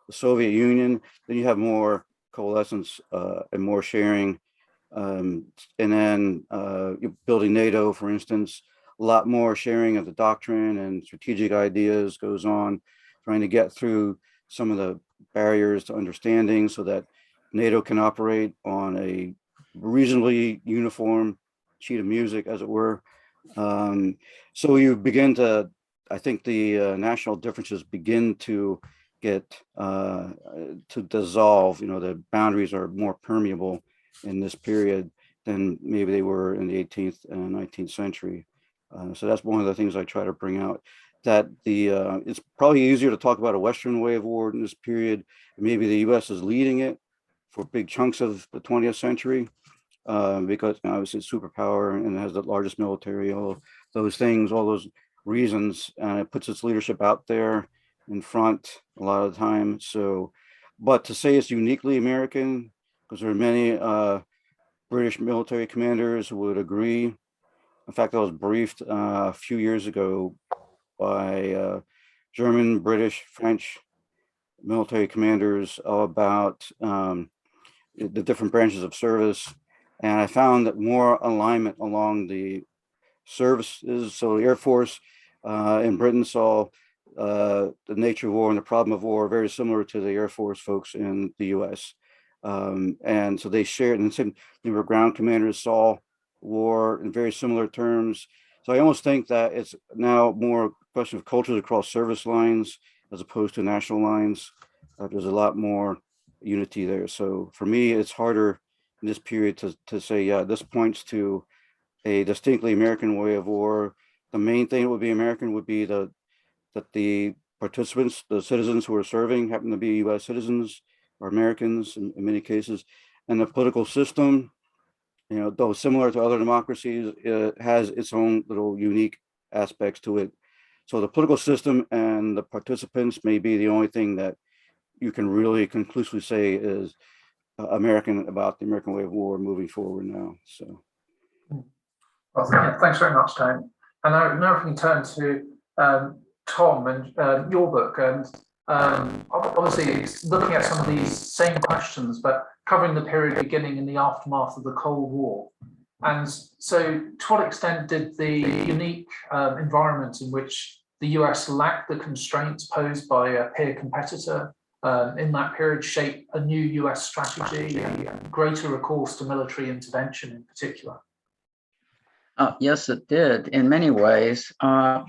the Soviet Union, then you have more coalescence and more sharing. And then building NATO, for instance, a lot more sharing of the doctrine and strategic ideas goes on, trying to get through some of the barriers to understanding so that NATO can operate on a reasonably uniform sheet of music, as it were. So you begin to, I think the national differences begin to get to dissolve. The boundaries are more permeable in this period than maybe they were in the 18th and 19th century. So that's one of the things I try to bring out, that it's probably easier to talk about a Western way of war in this period. Maybe the US is leading it for big chunks of the 20th century because obviously it's superpower and it has the largest military, all those things, all those reasons, and it puts its leadership out there in front a lot of the time. So, but to say it's uniquely American, because there are many British military commanders who would agree. In fact, I was briefed a few years ago by German, British, French military commanders about the different branches of service. And I found that more alignment along the services. So the Air Force in Britain saw the nature of war and the problem of war very similar to the Air Force folks in the US. And so they shared, and the same ground commanders saw war in very similar terms. So I almost think that it's now more a question of cultures across service lines as opposed to national lines. There's a lot more unity there. So for me, it's harder in this period to say, yeah, this points to a distinctly American way of war. The main thing that would be American would be that the participants, the citizens who are serving, happen to be US citizens, are Americans in many cases. And the political system, though similar to other democracies, it has its own little unique aspects to it. So the political system and the participants may be the only thing that you can really conclusively say is American about the American way of war moving forward now. So, well, yeah, thanks very much, Tony. And now if we can turn to Tom and your book, and obviously it's looking at some of these same questions, but covering the period beginning in the aftermath of the Cold War. And so, to what extent did the unique environment in which the US lacked the constraints posed by a peer competitor in that period shape a new US strategy and greater recourse to military intervention in particular? Yes, it did. In many ways,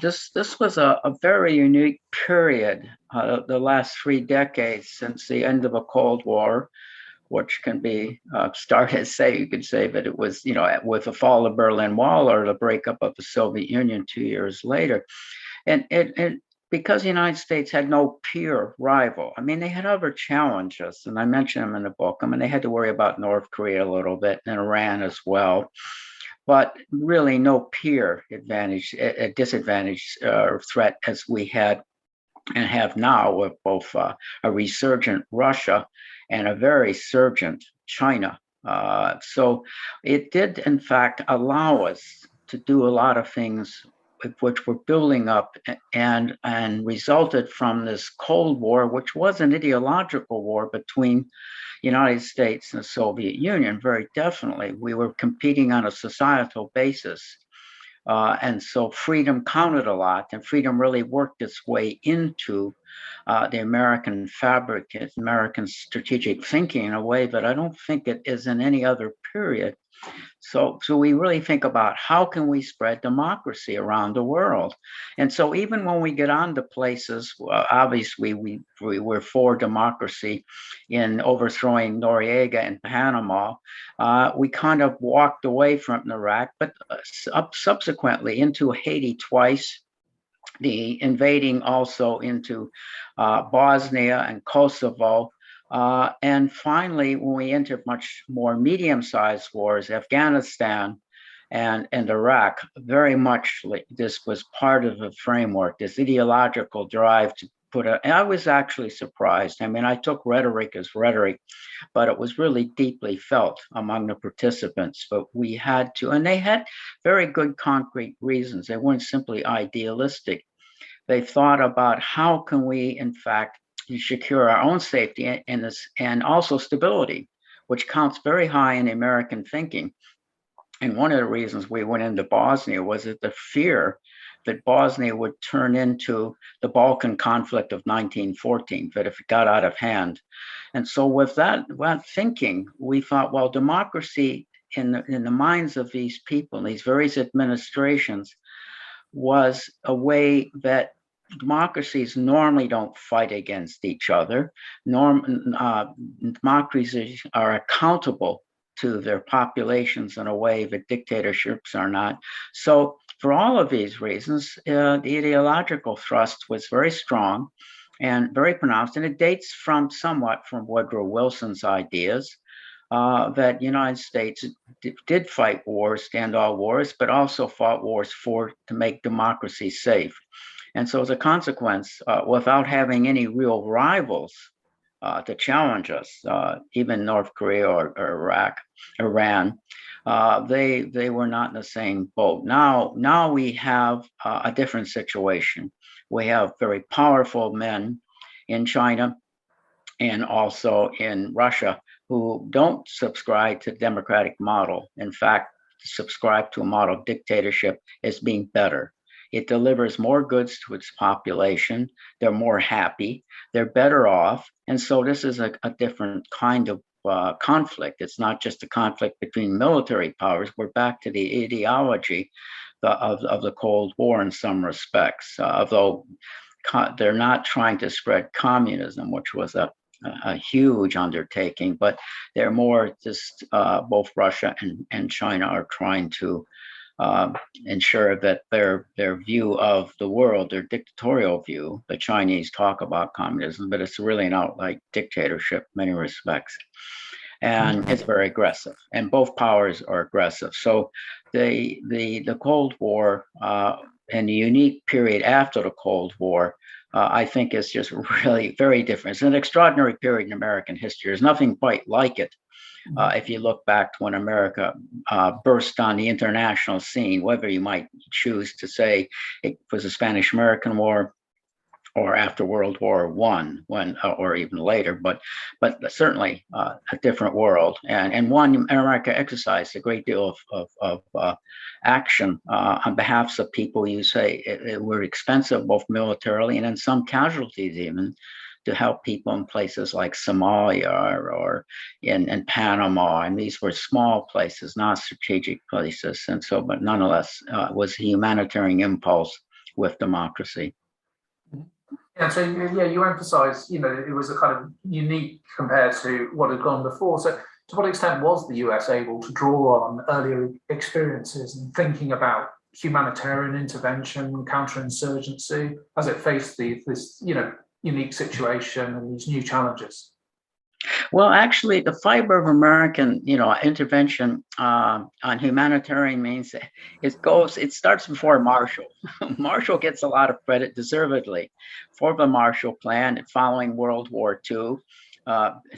this was a very unique period, the last 3 decades since the end of the Cold War, which can be you could say that it was, with the fall of Berlin Wall or the breakup of the Soviet Union 2 years later. And because the United States had no peer rival, I mean, they had other challenges, and I mention them in the book. I mean, they had to worry about North Korea a little bit and Iran as well, but really no peer disadvantage or threat as we had and have now with both a resurgent Russia and a very surgent China. So it did, in fact, allow us to do a lot of things which were building up and resulted from this Cold War, which was an ideological war between the United States and the Soviet Union. Very definitely, we were competing on a societal basis. And so freedom counted a lot, and freedom really worked its way into the American fabric, American strategic thinking in a way that I don't think it is in any other period. So we really think about how can we spread democracy around the world. And so even when we get on to places, obviously we're for democracy in overthrowing Noriega in Panama. We kind of walked away from Iraq, but subsequently into Haiti twice, the invading also into Bosnia and Kosovo. And finally, when we entered much more medium-sized wars, Afghanistan and Iraq, very much this was part of the framework, this ideological drive to and I was actually surprised. I mean, I took rhetoric as rhetoric, but it was really deeply felt among the participants. But we had to, and they had very good concrete reasons. They weren't simply idealistic. They thought about how can we, in fact, secure our own safety and also stability, which counts very high in American thinking. And one of the reasons we went into Bosnia was that the fear that Bosnia would turn into the Balkan conflict of 1914, that if it got out of hand. And so with that thinking, we thought, well, democracy in the minds of these people, these various administrations, was a way that democracies normally don't fight against each other. Democracies are accountable to their populations in a way that dictatorships are not. So for all of these reasons, the ideological thrust was very strong and very pronounced, and it dates somewhat from Woodrow Wilson's ideas that United States did fight wars, stand all wars, but also fought wars to make democracy safe. And so as a consequence, without having any real rivals to challenge us, even North Korea or Iraq, Iran, they were not in the same boat. Now we have a different situation. We have very powerful men in China and also in Russia who don't subscribe to the democratic model. In fact, subscribe to a model of dictatorship as being better. It delivers more goods to its population. They're more happy. They're better off. And so this is a different kind of conflict. It's not just a conflict between military powers. We're back to the ideology of the Cold War in some respects, although they're not trying to spread communism, which was a huge undertaking, but they're more just both Russia and China are trying to ensure that their view of the world, their dictatorial view, the Chinese talk about communism, but it's really an outright dictatorship in many respects. And it's very aggressive, and both powers are aggressive. So the Cold War and the unique period after the Cold War, I think is just really very different. It's an extraordinary period in American history. There's nothing quite like it. If you look back to when America burst on the international scene, whether you might choose to say it was the Spanish-American War or after World War I, when or even later, but certainly a different world, and one America exercised a great deal of action on behalf of people you say it were expensive both militarily and in some casualties even, to help people in places like Somalia or in Panama. And these were small places, not strategic places. And so, but nonetheless, was a humanitarian impulse with democracy. Yeah, so yeah, you emphasise, you know, it was a kind of unique compared to what had gone before. So to what extent was the US able to draw on earlier experiences and thinking about humanitarian intervention, counterinsurgency, as it faced this, you know, unique situation and these new challenges? Well, actually, the fiber of American, intervention on humanitarian means it starts before Marshall. Marshall gets a lot of credit, deservedly, for the Marshall Plan following World War II,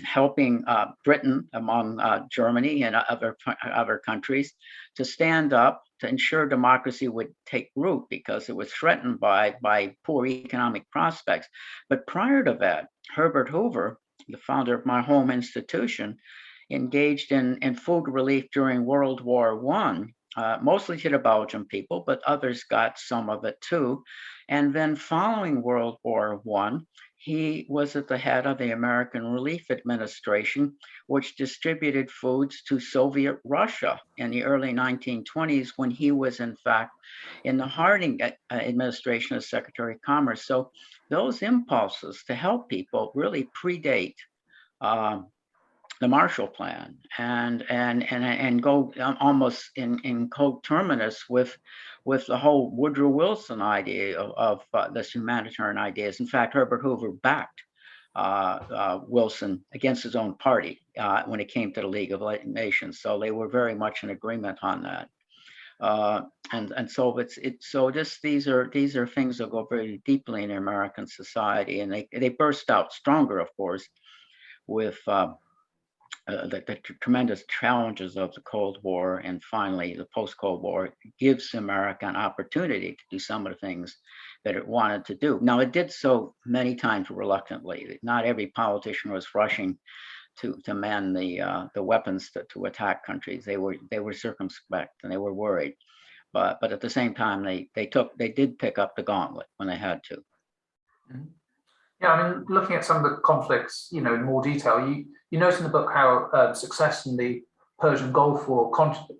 helping Britain, among Germany and other countries, to stand up to ensure democracy would take root because it was threatened by poor economic prospects. But prior to that, Herbert Hoover, the founder of my home institution, engaged in food relief during World War I, mostly to the Belgian people, but others got some of it too. And then following World War I, he was at the head of the American Relief Administration, which distributed foods to Soviet Russia in the early 1920s when he was, in fact, in the Harding administration as Secretary of Commerce. So those impulses to help people really predate the Marshall Plan and go almost in coterminous with the whole Woodrow Wilson idea of this humanitarian ideas. In fact, Herbert Hoover backed Wilson against his own party when it came to the League of Nations. So they were very much in agreement on that. And so these are things that go very deeply in American society, and they burst out stronger, of course, with the tremendous challenges of the Cold War, and finally the post-Cold War gives America an opportunity to do some of the things that it wanted to do. Now, it did so many times reluctantly. Not every politician was rushing to man the weapons to attack countries. They were circumspect and they were worried, but at the same time they did pick up the gauntlet when they had to. Mm-hmm. Yeah, I mean, looking at some of the conflicts, in more detail, you note in the book how success in the Persian Gulf War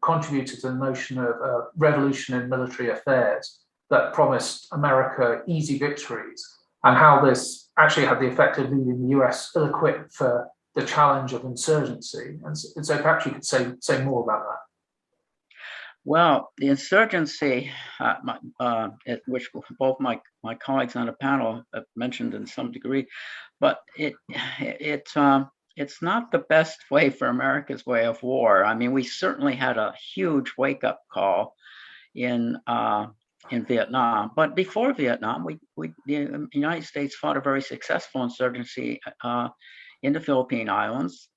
contributed to the notion of revolution in military affairs that promised America easy victories, and how this actually had the effect of leaving the US ill-equipped for the challenge of insurgency. And so perhaps you could say more about that. Well, the insurgency, which both my colleagues on the panel have mentioned in some degree, but it's not the best way for America's way of war. I mean, we certainly had a huge wake-up call in Vietnam, but before Vietnam, the United States fought a very successful insurgency in the Philippine Islands.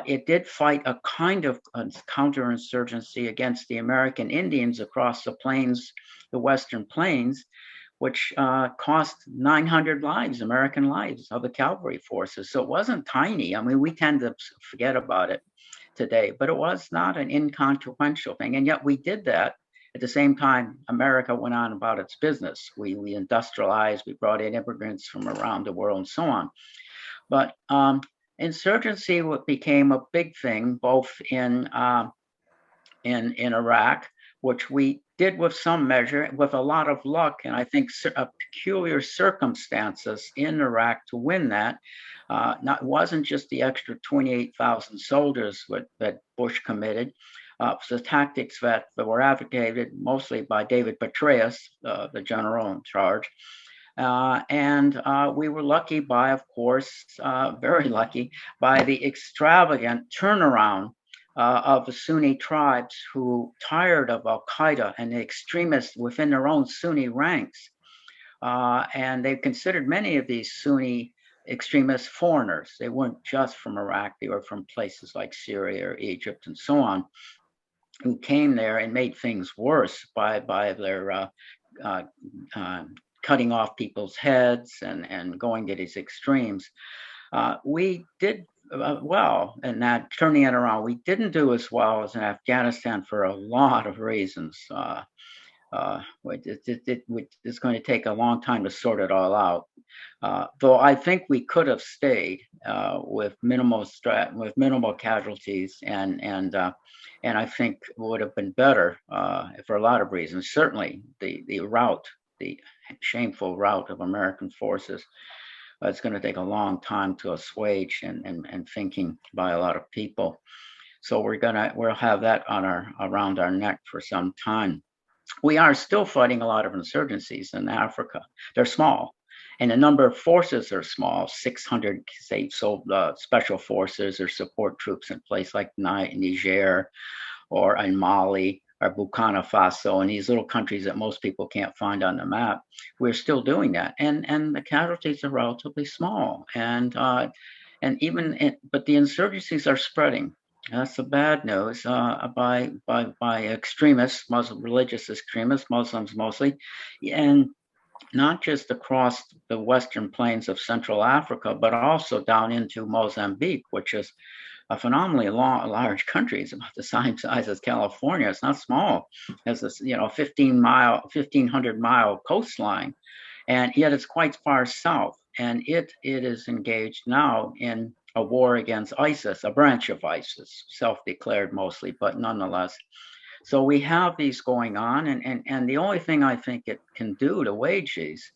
It did fight a kind of counterinsurgency against the American Indians across the plains, the Western Plains, which cost 900 lives, American lives, of the cavalry forces. So it wasn't tiny. I mean, we tend to forget about it today, but it was not an inconsequential thing. And yet we did that. At the same time, America went on about its business. We industrialized, we brought in immigrants from around the world and so on. But insurgency became a big thing, both in Iraq, which we did with some measure, with a lot of luck, and I think peculiar circumstances in Iraq to win that. Wasn't just the extra 28,000 soldiers that Bush committed, the tactics that were advocated mostly by David Petraeus, the general in charge. We were lucky by, of course, very lucky by the extravagant turnaround of the Sunni tribes who, tired of Al-Qaeda and the extremists within their own Sunni ranks, and they considered many of these Sunni extremist foreigners. They weren't just from Iraq, they were from places like Syria or Egypt and so on, who came there and made things worse by their cutting off people's heads and going to these extremes. We did well in that, turning it around. We didn't do as well as in Afghanistan for a lot of reasons. It's going to take a long time to sort it all out. Though I think we could have stayed with minimal casualties, and I think it would have been better for a lot of reasons. Certainly, the shameful rout of American forces. It's going to take a long time to assuage and thinking by a lot of people. So we'll have that around our neck for some time. We are still fighting a lot of insurgencies in Africa. They're small, and the number of forces are small. 600, say, special forces or support troops in place like Niger, or in Mali, or Burkina Faso, and these little countries that most people can't find on the map. We're still doing that, and the casualties are relatively small. But the insurgencies are spreading. That's the bad news, by extremists, religious extremists, Muslims mostly, and not just across the western plains of Central Africa, but also down into Mozambique, which is a phenomenally large country. It's about the same size as California. It's not small. It has this, 1,500-mile coastline, and yet it's quite far south. And it is engaged now in a war against ISIS, a branch of ISIS, self-declared mostly, but nonetheless. So we have these going on, and the only thing I think it can do to wage these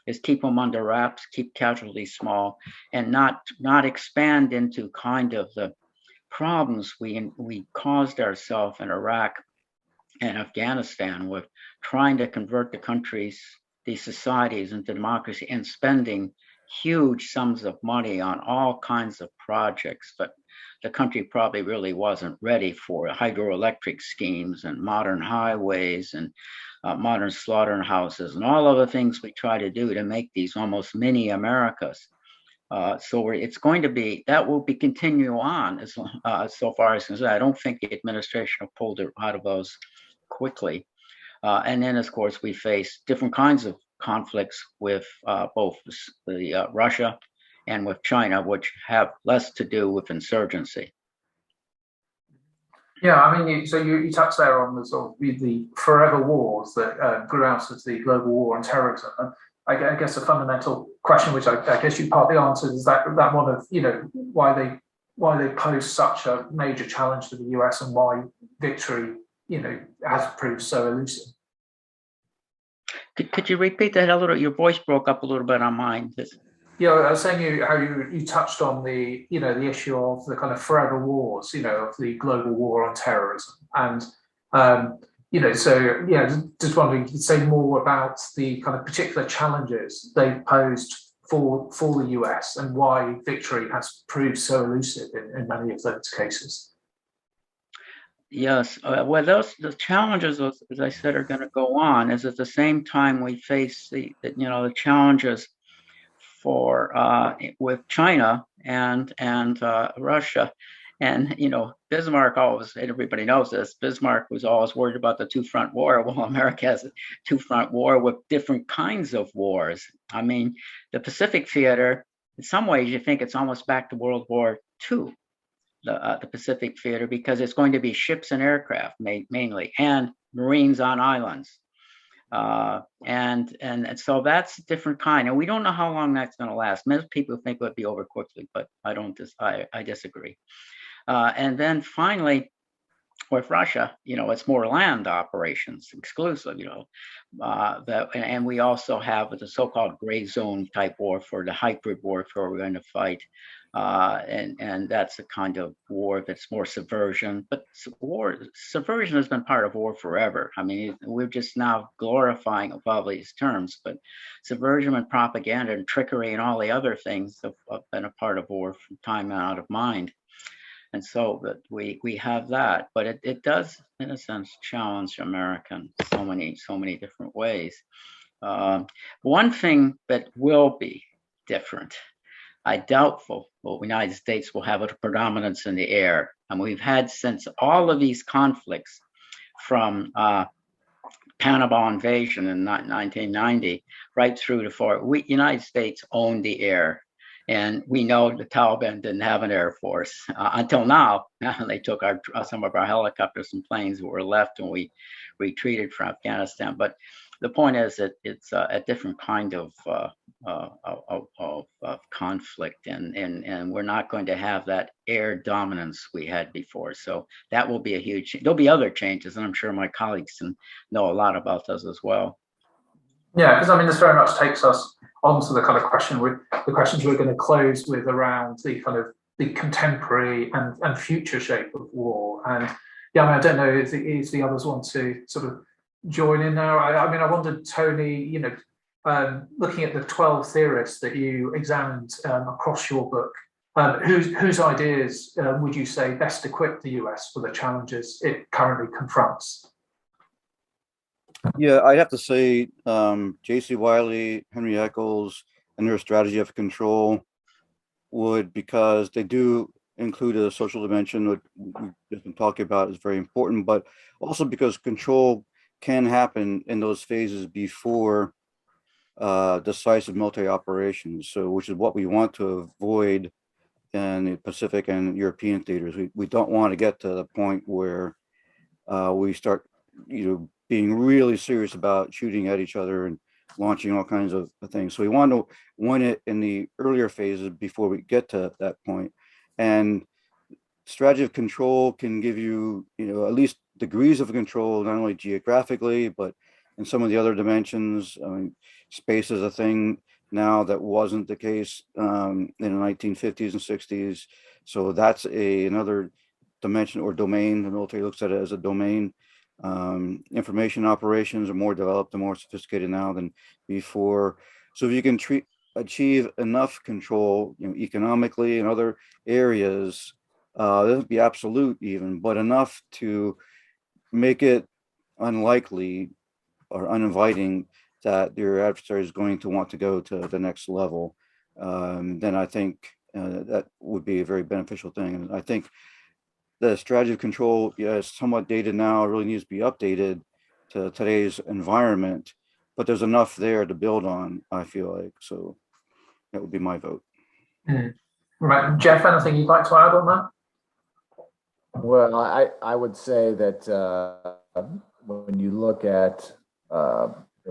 is keep them under wraps, keep casualties small, and not expand into kind of the problems we caused ourselves in Iraq and Afghanistan with trying to convert the countries, these societies into democracy, and spending huge sums of money on all kinds of projects that the country probably really wasn't ready for. Hydroelectric schemes and modern highways and modern slaughterhouses and all of the things we try to do to make these almost mini Americas. So it's going to be, that will be continue on as so far as concerned. I don't think the administration will pull it out of those quickly. And then, of course, we face different kinds of conflicts with both Russia and with China, which have less to do with insurgency. Yeah, I mean, you touched there on the sort of the forever wars that grew out of the global war on terrorism. And I guess a fundamental question, which I guess you partly answered, is that one of why they pose such a major challenge to the US and why victory has proved so elusive. Could you repeat that a little? Your voice broke up a little bit on mine. Yeah, I was saying how you touched on the the issue of the kind of forever wars, of the global war on terrorism, and just wondering if you could say more about the kind of particular challenges they posed for the US and why victory has proved so elusive in many of those cases. Yes, well, the challenges, as I said, are going to go on. As at the same time we face the challenges with China and Russia, and Bismarck always, everybody knows this. Bismarck was always worried about the two-front war. Well, America has a two-front war with different kinds of wars. I mean, the Pacific theater, in some ways, you think it's almost back to World War II. The Pacific theater, because it's going to be ships and aircraft mainly, and Marines on islands, and so that's a different kind, and we don't know how long that's going to last. Most people think it would be over quickly, but I don't. I disagree. And then finally, with Russia, it's more land operations exclusive, and we also have the so-called gray zone type warfare, the hybrid warfare we're going to fight and that's a kind of war that's more subversion. But subversion has been part of war forever. I mean, we're just now glorifying above these terms, but subversion and propaganda and trickery and all the other things have been a part of war from time out of mind. And so that we have that, but it does, in a sense, challenge America in so many different ways. One thing that will be different, I doubtful, well, the United States will have a predominance in the air. And we've had since all of these conflicts from Panama invasion in 1990, right through to United States owned the air. And we know the Taliban didn't have an air force until now. They took some of our helicopters and planes that were left, and we retreated from Afghanistan. But the point is that it's a different kind of conflict, and we're not going to have that air dominance we had before. So that will be a huge. There'll be other changes, and I'm sure my colleagues can know a lot about those as well. Yeah, because I mean, this very much takes us onto the kind of questions we're going to close with around the kind of the contemporary and future shape of war. And yeah, I mean, I don't know if the others want to sort of join in there. I mean, I wondered, Tony, you know, looking at the 12 theorists that you examined across your book, whose ideas would you say best equip the US for the challenges it currently confronts? Yeah, I'd have to say J.C. Wiley, Henry Eccles, and their strategy of control would, because they do include a social dimension, what we've just been talking about is very important, but also because control can happen in those phases before decisive military operations. So, which is what we want to avoid in the Pacific and European theaters. We don't want to get to the point where we start, being really serious about shooting at each other and launching all kinds of things. So we want to win it in the earlier phases before we get to that point. And strategy of control can give you, at least degrees of control, not only geographically, but in some of the other dimensions. I mean, space is a thing now that wasn't the case in the 1950s and 60s. So that's another dimension or domain. The military looks at it as a domain. Information operations are more developed and more sophisticated now than before. So if you can achieve enough control, economically and other areas, doesn't be absolute even, but enough to make it unlikely or uninviting that your adversary is going to want to go to the next level, then I think that would be a very beneficial thing. And I think the strategy of control is somewhat dated now, really needs to be updated to today's environment, but there's enough there to build on, I feel like. So that would be my vote. Right. Jeff, anything you'd like to add on that? Well, I would say that when you look at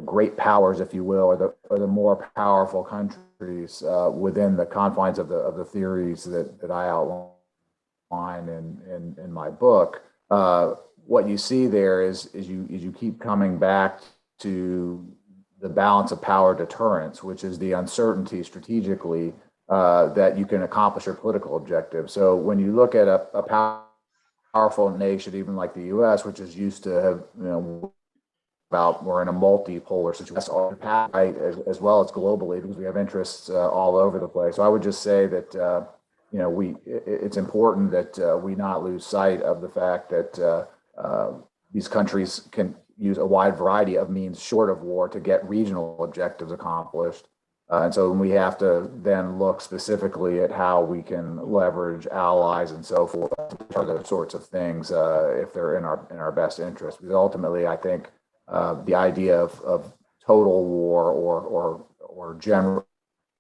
great powers, if you will, or the more powerful countries within the confines of the theories that I outline in my book, what you see there is you keep coming back to the balance of power deterrence, which is the uncertainty strategically that you can accomplish your political objectives. So when you look at a powerful nation, even like the U.S., which is used to have, we're in a multipolar situation, right, as well as globally, because we have interests all over the place. So I would just say that it's important that we not lose sight of the fact that these countries can use a wide variety of means short of war to get regional objectives accomplished. And so we have to then look specifically at how we can leverage allies and so forth for those sorts of things if they're in our best interest. Because ultimately, I think the idea of total war or general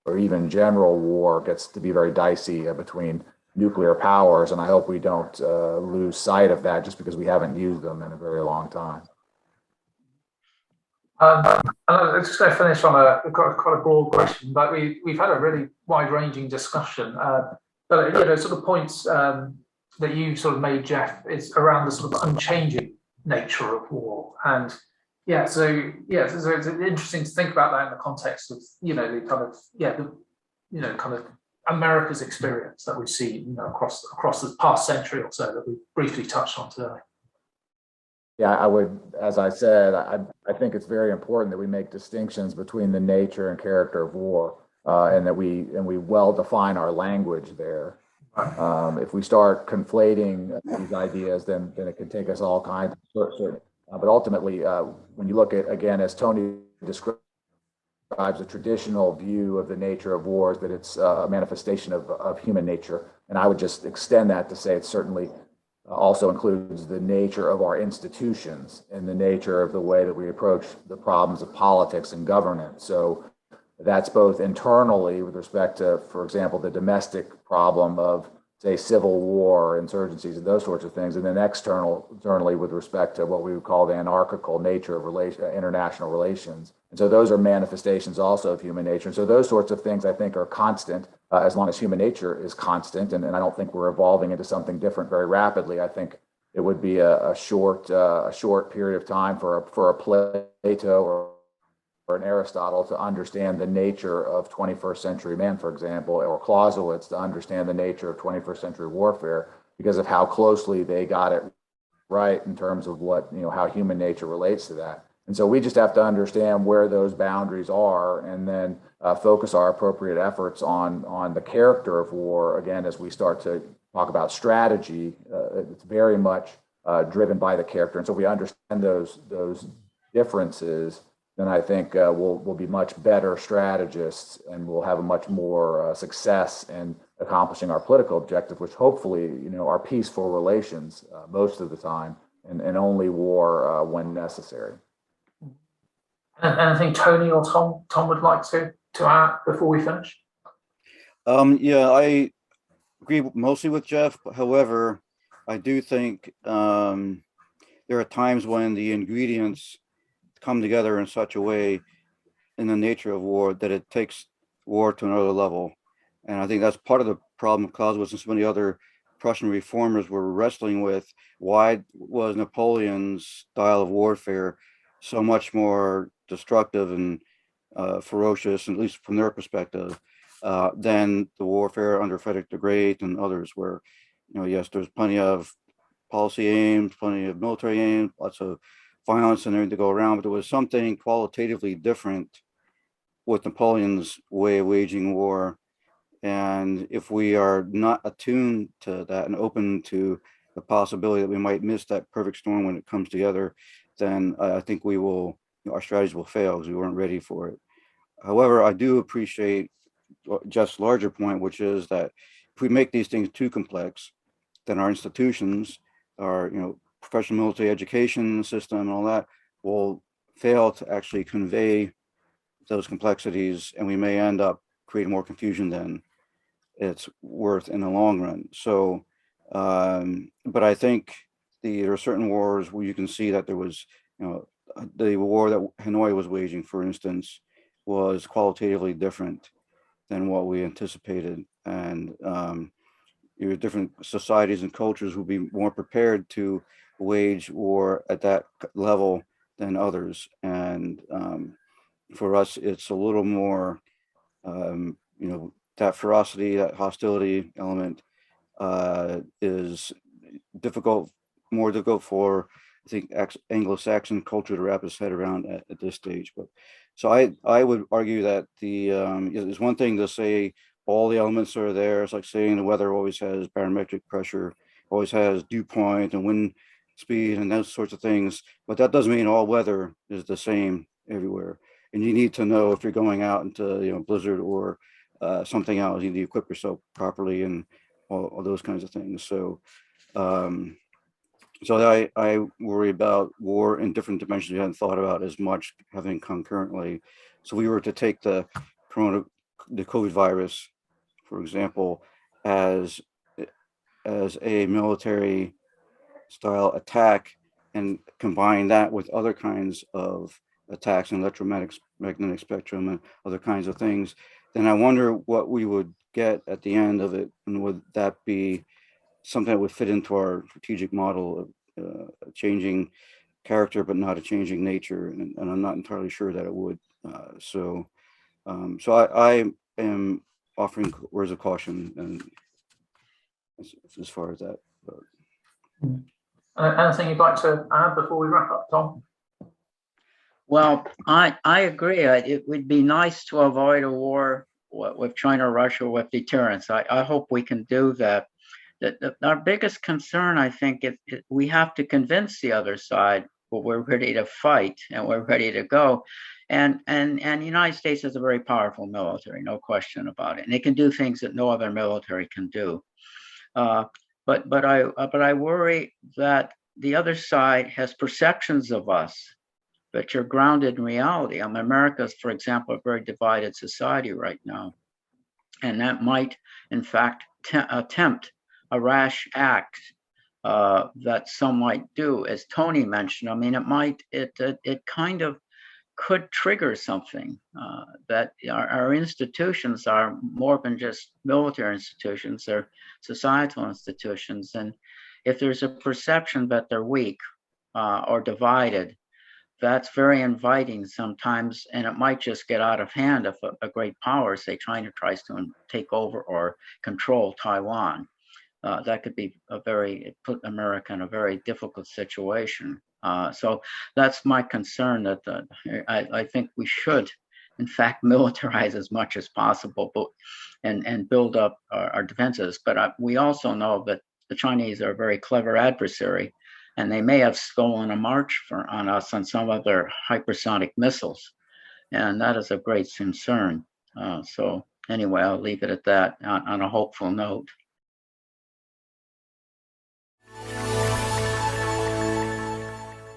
or even general war gets to be very dicey between nuclear powers, and I hope we don't lose sight of that just because we haven't used them in a very long time. And I'm just going to finish on quite a broad question, but we've had a really wide-ranging discussion. But sort of points that you sort of made, Jeff, is around the sort of unchanging nature of war, and so it's interesting to think about that in the context of the kind of America's experience that we've seen, across the past century or so that we briefly touched on today? Yeah, I would, as I said, I think it's very important that we make distinctions between the nature and character of war, and that we well define our language there. If we start conflating these ideas, then it can take us all kinds of but ultimately, when you look at, again, as Tony describes, a traditional view of the nature of wars, that it's a manifestation of human nature. And I would just extend that to say it certainly also includes the nature of our institutions and the nature of the way that we approach the problems of politics and governance. So that's both internally with respect to, for example, the domestic problem of, say, civil war, insurgencies, and those sorts of things, and then externally with respect to what we would call the anarchical nature of international relations. And so those are manifestations also of human nature. And so those sorts of things, I think, are constant as long as human nature is constant. And I don't think we're evolving into something different very rapidly. I think it would be a short period of time for a Plato or an Aristotle to understand the nature of 21st century man, for example, or Clausewitz to understand the nature of 21st century warfare, because of how closely they got it right in terms of what, how human nature relates to that. And so we just have to understand where those boundaries are, and then focus our appropriate efforts on the character of war. Again, as we start to talk about strategy, it's very much driven by the character. And so if we understand those differences, then I think we'll be much better strategists, and we'll have a much more success in accomplishing our political objective, which hopefully, are peaceful relations most of the time, and only war when necessary. Anything Tony or Tom would like to add before we finish? Yeah, I agree mostly with Jeff. However, I do think there are times when the ingredients come together in such a way in the nature of war that it takes war to another level. And I think that's part of the problem Clausewitz and so many other Prussian reformers were wrestling with. Why was Napoleon's style of warfare so much more destructive and ferocious, at least from their perspective, than the warfare under Frederick the Great and others, where, yes, there's plenty of policy aims, plenty of military aims, lots of violence and everything to go around, but there was something qualitatively different with Napoleon's way of waging war. And if we are not attuned to that and open to the possibility that we might miss that perfect storm when it comes together, then I think we will, our strategies will fail because we weren't ready for it. However, I do appreciate Jeff's larger point, which is that if we make these things too complex, then our institutions, our professional military education system and all that will fail to actually convey those complexities, and we may end up creating more confusion than it's worth in the long run. So, but I think there are certain wars where you can see that there was, the war that Hanoi was waging, for instance, was qualitatively different than what we anticipated. And your different societies and cultures will be more prepared to wage war at that level than others. And for us, it's a little more, that ferocity, that hostility element is more difficult for, I think, Anglo-Saxon culture to wrap its head around at this stage. But so I would argue that it's one thing to say all the elements are there. It's like saying the weather always has barometric pressure, always has dew point and wind speed and those sorts of things. But that doesn't mean all weather is the same everywhere. And you need to know if you're going out into blizzard or something else, you need to equip yourself properly and all those kinds of things. So so I worry about war in different dimensions we hadn't thought about as much happening concurrently. So we were to take the COVID virus, for example, as a military style attack and combine that with other kinds of attacks in electromagnetic spectrum and other kinds of things, then I wonder what we would get at the end of it. And would that be something that would fit into our strategic model of changing character, but not a changing nature? And I'm not entirely sure that it would. So I am offering words of caution and as far as that. But. Anything you'd like to add before we wrap up, Tom? Well, I agree. It would be nice to avoid a war with China or Russia with deterrence. I hope we can do that. Our biggest concern, I think, is we have to convince the other side that we're ready to fight and we're ready to go. And the United States is a very powerful military, no question about it. And it can do things that no other military can do. But I worry that the other side has perceptions of us that are grounded in reality. America's, for example, a very divided society right now, and that might, in fact, attempt a rash act that some might do, as Tony mentioned. I mean, it kind of could trigger something that our institutions are more than just military institutions, they're societal institutions. And if there's a perception that they're weak or divided, that's very inviting sometimes, and it might just get out of hand if a great power, say China, tries to take over or control Taiwan. That could be put America in a very difficult situation. So that's my concern, that I think we should, in fact, militarize as much as possible, and build up our defenses. But we also know that the Chinese are a very clever adversary, and they may have stolen a march on us on some of their hypersonic missiles. And that is a great concern. So anyway, I'll leave it at that on a hopeful note.